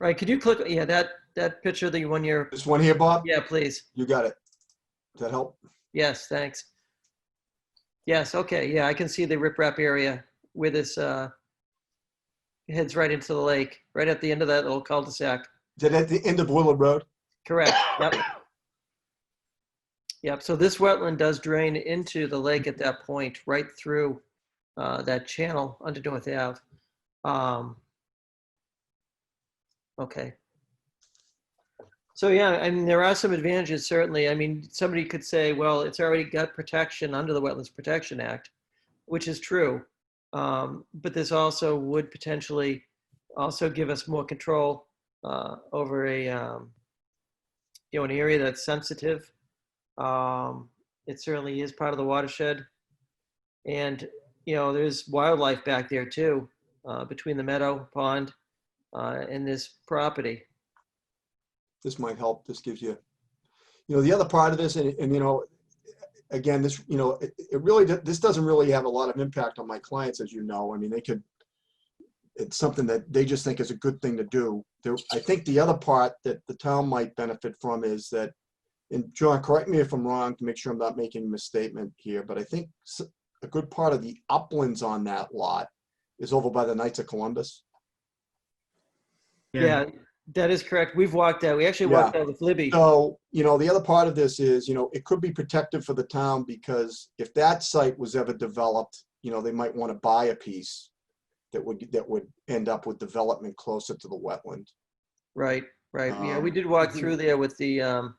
Right, could you click, yeah, that picture, the one you're, This one here, Bob? yeah, please. You got it. Does that help? Yes, thanks. Yes, okay, yeah, I can see the riprap area where this heads right into the lake, right at the end of that little cul-de-sac. Is it at the end of Willard Road? Correct, yep. Yep, so this wetland does drain into the lake at that point, right through that channel under North Ave. Okay. So yeah, I mean, there are some advantages, certainly. I mean, somebody could say, well, it's already got protection under the Wetlands Protection Act, which is true. But this also would potentially also give us more control over a, you know, an area that's sensitive. It certainly is part of the watershed. And, you know, there's wildlife back there too, between the meadow pond and this property. This might help. This gives you, you know, the other part of this, and you know, again, this, you know, it really, this doesn't really have a lot of impact on my clients, as you know. I mean, it's something that they just think is a good thing to do. I think the other part that the town might benefit from is that and John, correct me if I'm wrong to make sure I'm not making a misstatement here, but I think a good part of the uplands on that lot is over by the Knights of Columbus. Yeah, that is correct. We've walked that. We actually walked that with Libby. So, the other part of this is, it could be protected for the town because if that site was ever developed, they might want to buy a piece that would end up with development closer to the wetland. Right. Yeah, we did walk through there with the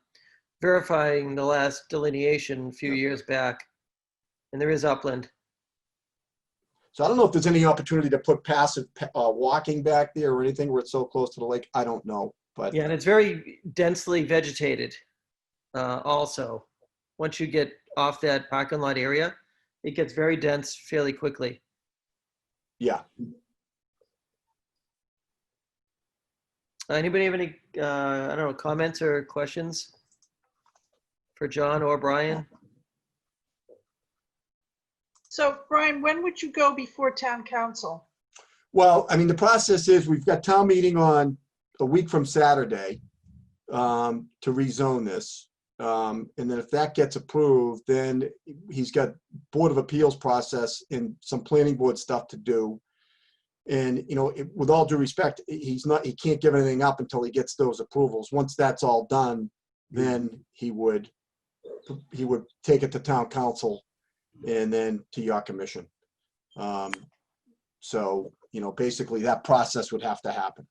verifying the last delineation a few years back, and there is upland. So I don't know if there's any opportunity to put passive walking back there or anything where it's so close to the lake. I don't know, but Yeah, and it's very densely vegetated. Also, once you get off that parking lot area, it gets very dense fairly quickly. yeah. Anybody have any, I don't know, comments or questions for John or Brian? So Brian, when would you go before town council? Well, I mean, the process is we've got town meeting on a week from Saturday to rezone this. And then if that gets approved, then he's got Board of Appeals process and some planning board stuff to do. And, with all due respect, he can't give anything up until he gets those approvals. Once that's all done, then he would take it to town council and then to your commission. So, basically that process would have to happen.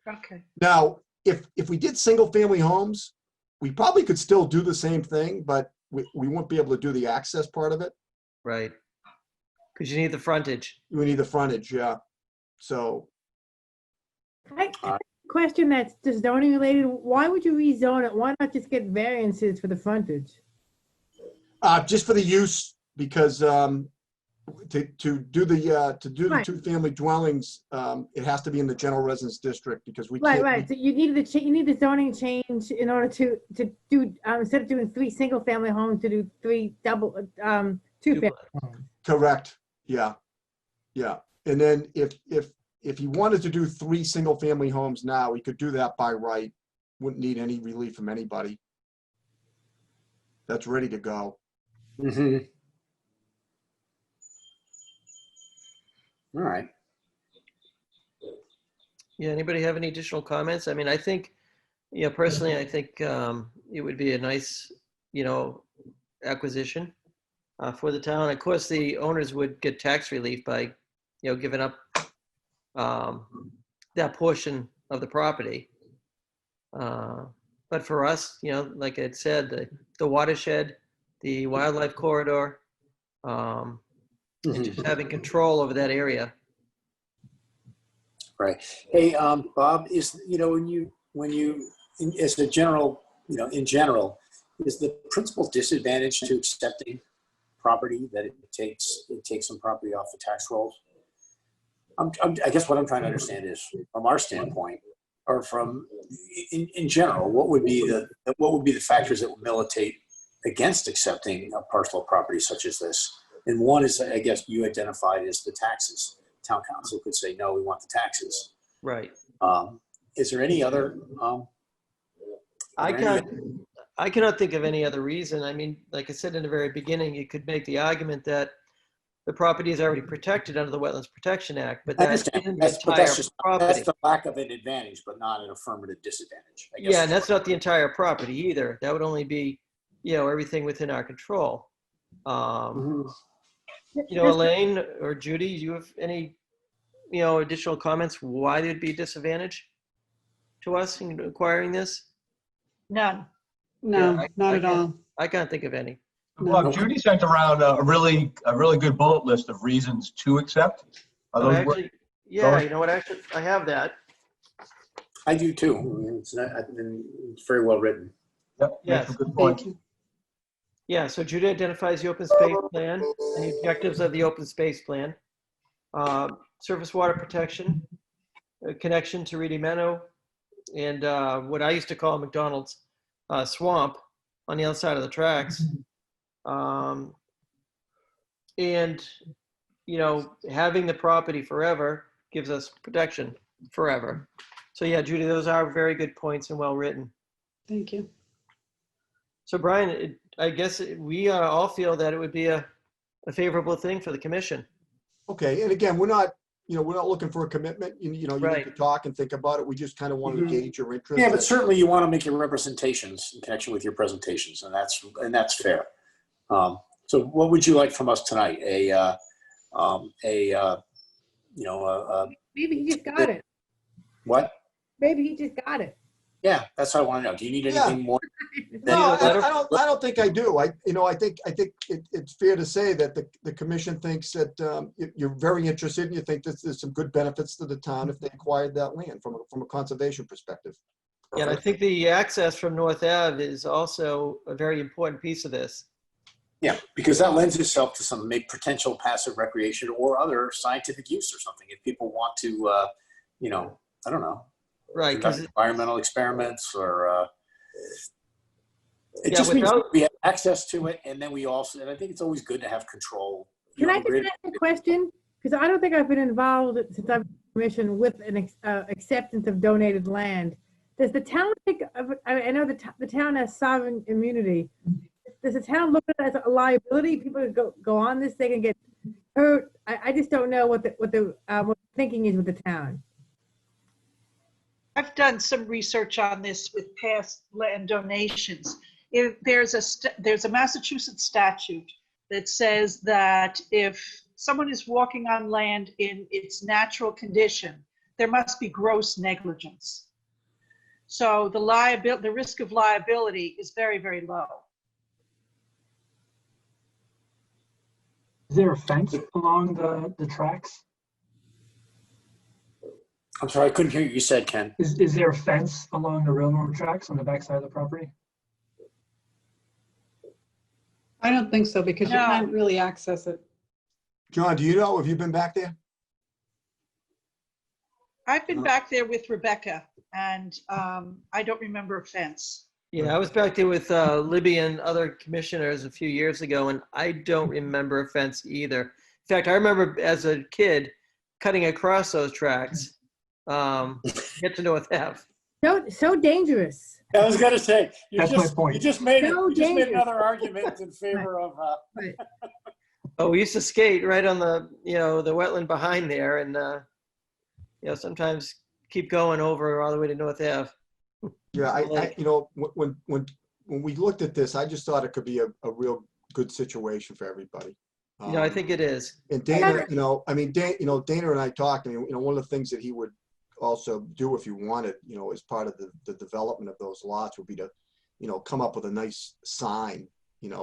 Okay. Now, if we did single family homes, we probably could still do the same thing, but we won't be able to do the access part of it. Right. Because you need the frontage. We need the frontage, yeah. So, Question that's just zoning related. Why would you rezone it? Why not just get variances for the frontage? just for the use, because to do the Right. two-family dwellings, it has to be in the general residence district because we can't. Right. So you need the zoning change in order to do, instead of doing 3 single family homes, to do 3 two family homes. Correct. Yeah. And then if he wanted to do 3 single family homes now, he could do that by right. Wouldn't need any relief from anybody. That's ready to go. Mm-hmm. All right. Yeah, anybody have any additional comments? I mean, I think, personally, I think it would be a nice, acquisition for the town. Of course, the owners would get tax relief by, giving up that portion of the property. But for us, like I said, the watershed, the wildlife corridor, and just having control over that area. Right. Hey, Bob, is, when you as a general, in general, is the principal disadvantage to accepting property that it takes some property off the tax rolls? I guess what I'm trying to understand is, from our standpoint, or from in general, what would be the factors that would militate against accepting a parcel of property such as this? And one is, I guess, you identified as the taxes. Town council could say, no, we want the taxes. Right. Is there any other? I cannot think of any other reason. I mean, like I said in the very beginning, you could make the argument that the property is already protected under the Wetlands Protection Act, but that isn't the entire property. That's the lack of an advantage, but not an affirmative disadvantage. I guess. Yeah, and that's not the entire property either. That would only be, everything within our control. Elaine or Judy, do you have any, additional comments why there'd be a disadvantage to us in acquiring this? None. No, Yeah, not at all. I can't think of any. Well, Judy sent around a really good bullet list of reasons to accept. Are those Actually, you know what? Actually, I have that. I do too. It's very well written. Yep, Yes. that's a good point. Thank you. Yeah, so Judy identifies the open space plan and the objectives of the open space plan. Surface water protection, a connection to Reedy Meadow, and what I used to call McDonald's swamp on the other side of the tracks. And, having the property forever gives us protection forever. So yeah, Judy, those are very good points and well written. Thank you. So Brian, I guess we all feel that it would be a favorable thing for the commission. Okay, and again, we're not looking for a commitment. You need to Right. talk and think about it. We just kind of wanted to gauge your interest. Yeah, but certainly you want to make your representations in connection with your presentations, and that's fair. So what would you like from us tonight? Maybe he just got it. What? Maybe he just got it. Yeah, that's what I want to know. Do you need anything more? No, I don't think I do. I think it's fair to say that the commission thinks that you're very interested and you think that there's some good benefits to the town if they acquired that land from a conservation perspective. Yeah, and I think the access from North Ave is also a very important piece of this. Yeah, because that lends itself to some potential passive recreation or other scientific use or something. If people want to, I don't know, Right, conduct because environmental experiments or it Yeah, just means without- we have access to it, and then we also, and I think it's always good to have control. Can I just ask a question? Because I don't think I've been involved since I've been commissioned with an acceptance of donated land. Does the town think of, I know the town has sovereign immunity. Does the town look at it as a liability? People go on this, they can get hurt. I just don't know what the thinking is with the town. I've done some research on this with past land donations. If there's a Massachusetts statute that says that if someone is walking on land in its natural condition, there must be gross negligence. So the risk of liability is very, very low. Is there a fence along the tracks? I'm sorry, I couldn't hear what you said, Ken. Is there a fence along the railroad tracks on the backside of the property? I don't think so because you No. can't really access it. John, do you know? Have you been back there? I've been back there with Rebecca, and I don't remember a fence. Yeah, I was back there with Libby and other commissioners a few years ago, and I don't remember a fence either. In fact, I remember as a kid cutting across those tracks, get to North Ave. So dangerous. I was gonna say, That's my point. You just made So dangerous. another argument in favor of. Right. Oh, we used to skate right on the wetland behind there, and sometimes keep going over all the way to North Ave. Yeah, when we looked at this, I just thought it could be a real good situation for everybody. I think it is. And Dana, Dana and I talked. One of the things that he would also do if you wanted, as part of the development of those lots would be to, come up with a nice sign,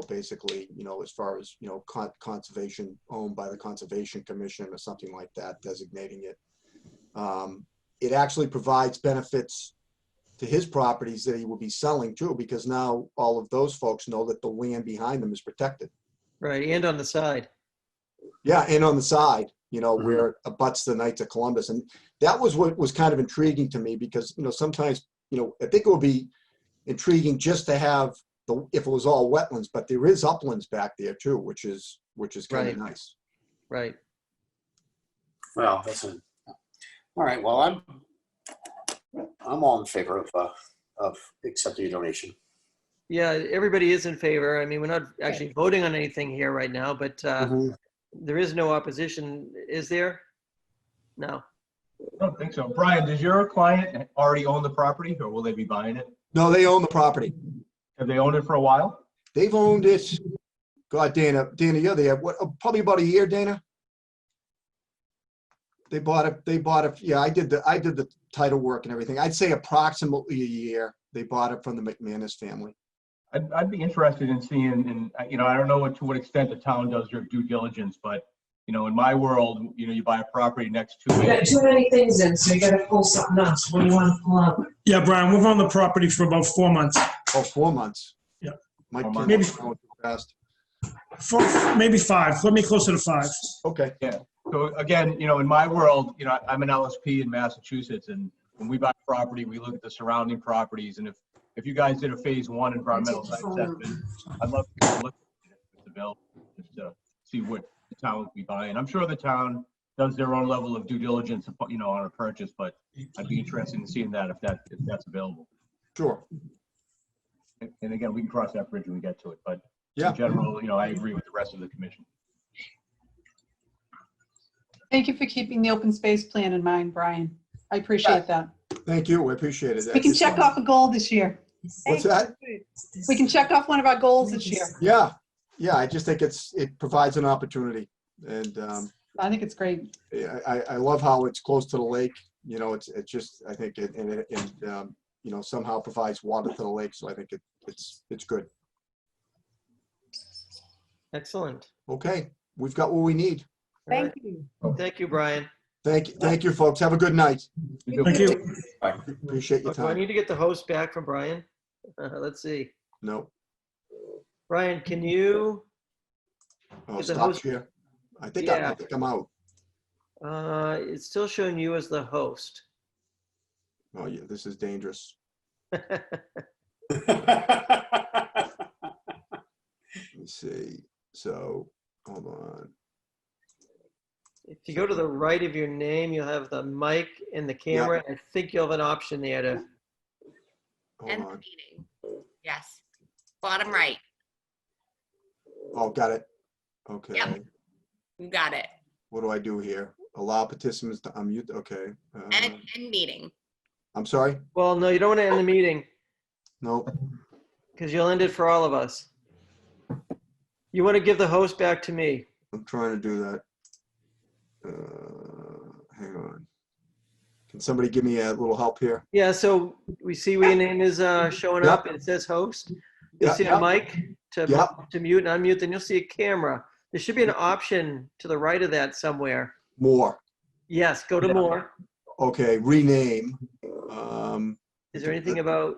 basically, as far as, conservation owned by the Conservation Commission or something like that, designating it. It actually provides benefits to his properties that he will be selling too, because now all of those folks know that the land behind them is protected. Right, and on the side. Yeah, and on the side, where it abuts the Knights of Columbus. And that was what was kind of intriguing to me because, sometimes, I think it would be intriguing just to have if it was all wetlands, but there is uplands back there too, which is kind of nice. Right. Well, all right. Well, I'm all in favor of accepting a donation. Yeah, everybody is in favor. I mean, we're not actually voting on anything here right now, but there is no opposition, is there? No. I don't think so. Brian, does your client already own the property or will they be buying it? No, they own the property. Have they owned it for a while? They've owned it. God, Dana, you're there. What? Probably about a year, Dana. They bought it. Yeah, I did the title work and everything. I'd say approximately a year. They bought it from the McManus family. I'd be interested in seeing, and I don't know to what extent the town does their due diligence, but in my world, you buy a property next to You got too many things in, so you gotta pull something else. What do you want to pull up? Yeah, Brian, we've owned the property for about 4 months. Oh, 4 months. Yeah. My 4 months. Maybe going too fast. Maybe 5. Let me closer to 5. Okay. Yeah. So again, in my world, I'm an LSP in Massachusetts, and when we buy property, we look at the surrounding properties, and if you guys did a phase 1 environmental site assessment, I'd love to look at it with the bill just to see what the town would be buying. I'm sure the town does their own level of due diligence, on a purchase, but I'd be interested in seeing that if that's available. Sure. And again, we can cross that bridge when we get to it, but Yeah. in general, I agree with the rest of the commission. Thank you for keeping the open space plan in mind, Brian. I appreciate that. Thank you. I appreciate it. We can check off a goal this year. What's that? We can check off one of our goals this year. Yeah. Yeah. I just think it provides an opportunity, and I think it's great. I love how it's close to the lake. It's just, I think it somehow provides water to the lake. So I think it's good. Excellent. Okay. We've got what we need. All right. Thank you. Thank you, Brian. Thank you, folks. Have a good night. Thank you. Appreciate your Do I time. need to get the host back from Brian? Let's see. No. Brian, can you? Oh, Get the stop host- share. I think Yeah. I'm out. It's still showing you as the host. Oh yeah, this is dangerous. Let me see. So, hold on. If you go to the right of your name, you'll have the mic and the camera. I think you'll have an option there to. Hold End the on. meeting. Yes. Bottom right. Oh, got it. Okay. Yep. You got it. What do I do here? Allow participants to unmute. Okay. End meeting. I'm sorry. Well, no, you don't want to end the meeting Nope. because you'll end it for all of us. You want to give the host back to me. I'm trying to do that. Hang on. Can somebody give me a little help here? Yeah, so we see where your name is showing Yep. up. It says host. You'll Yeah, see yeah. a mic to mute and unmute. Then you'll see a camera. There should be an option to the right of that somewhere. More. Yes, go to more. Okay. Rename. Is there anything about?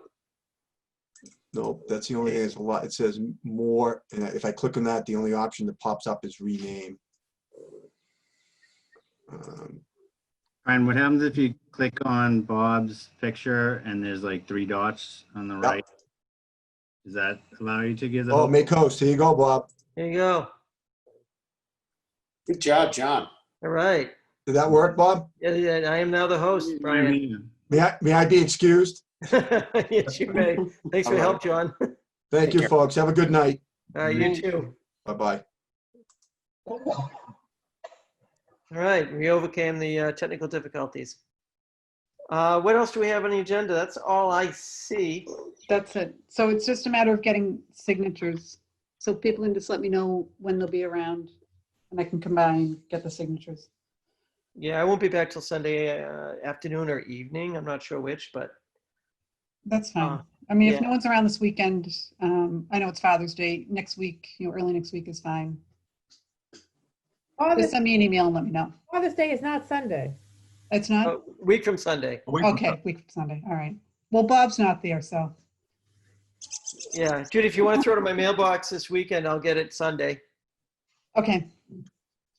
Nope. That's the only thing. It's a lot. It says more. And if I click on that, the only option that pops up is rename. Brian, what happens if you click on Bob's picture and there's like 3 dots on the right? Does that allow you to give the Oh, host? make host. Here you go, Bob. There you go. Good job, John. All right. Did that work, Bob? Yeah, I am now the host, Brian. May I be excused? Yes, you may. Thanks for your help, John. Thank you, folks. Have a good night. You too. Bye-bye. All right, we overcame the technical difficulties. What else do we have on the agenda? That's all I see. That's it. So it's just a matter of getting signatures. So people can just let me know when they'll be around and I can come by and get the signatures. Yeah, I won't be back till Sunday afternoon or evening. I'm not sure which, but. That's fine. I mean, if yeah. no one's around this weekend, I know it's Father's Day. Next week, early next week is fine. Just send me an email and let me know. Father's Day is not Sunday. It's not? A week from Sunday. Okay, week from Sunday. All right. Well, Bob's not there, so. Yeah, Judy, if you want to throw it in my mailbox this weekend, I'll get it Sunday. Okay.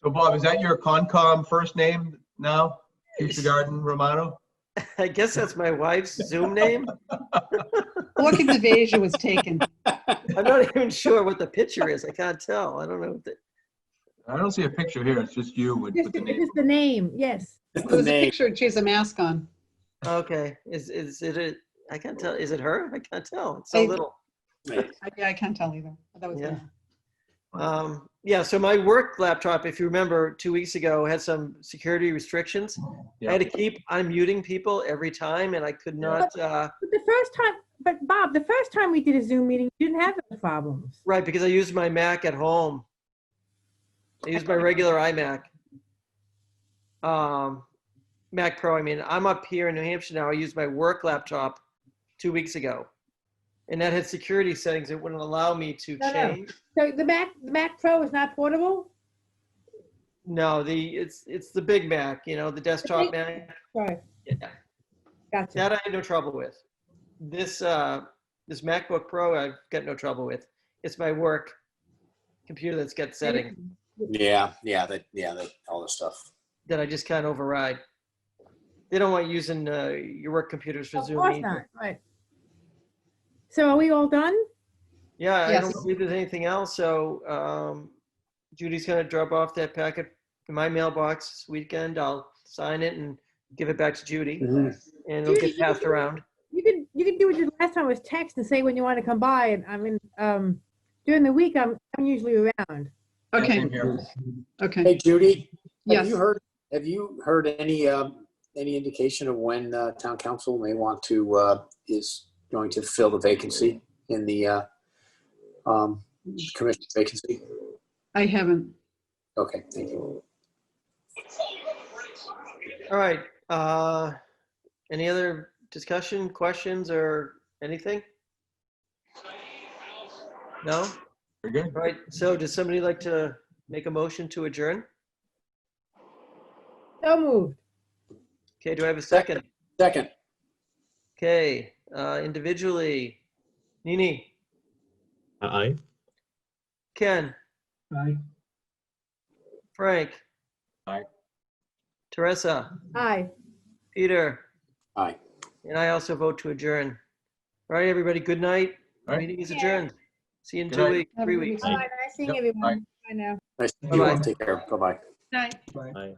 So Bob, is that your Concom first name now? Future Garden Romano? I guess that's my wife's Zoom name. Orchid Devasia was taken. I'm not even sure what the picture is. I can't tell. I don't know. I don't see a picture here. It's just you with the name. Just the name, yes. There's a picture and she has a mask on. Okay. Is it I can't tell. Is it her? I can't tell. It's so little. Yeah, I can't tell either. That was Yeah. Yeah, so my work laptop, if you remember 2 weeks ago, had some security restrictions. I had to keep unmuting people every time and I could not. But the first time, but Bob, the first time we did a Zoom meeting, you didn't have those problems. Right, because I used my Mac at home. I used my regular iMac. Mac Pro, I mean, I'm up here in New Hampshire now. I used my work laptop 2 weeks ago. And that had security settings that wouldn't allow me to change. So the Mac Pro is not portable? No, it's the big Mac, the desktop Mac. Right. Yeah. Gotcha. That I had no trouble with. This MacBook Pro I've got no trouble with. It's my work computer that's got settings Yeah, all this stuff. that I just can't override. They don't want using your work computers for Zoom Of course either. not, right. So are we all done? Yeah, Yes. I don't believe there's anything else. So Judy's going to drop off that packet in my mailbox this weekend. I'll sign it and give it back to Judy, and it'll get passed around. You can do what you did last time, was text and say when you want to come by, and I mean, during the week, I'm usually around. Okay, Same here. okay. Hey, Judy, Yes. have you heard any indication of when town council may want to, is going to fill the vacancy in the commission vacancy? I haven't. Okay, thank you. All right. Any other discussion, questions, or anything? No? Very good. All right. So does somebody like to make a motion to adjourn? So moved. Okay, do I have a second? Second, Okay, individually, Nini, Aye. Ken, Aye. Frank. Aye. Teresa, Aye. Peter, aye. and I also vote to adjourn. All right, everybody, good night. All right. Meeting is adjourned. See you in Good 2 night. weeks, Have a 3 good weeks. Bye. Nice seeing Yep, everyone. bye. Bye now. Nice to meet you all. Bye-bye. Take care. Bye-bye. Night. Bye. Aye.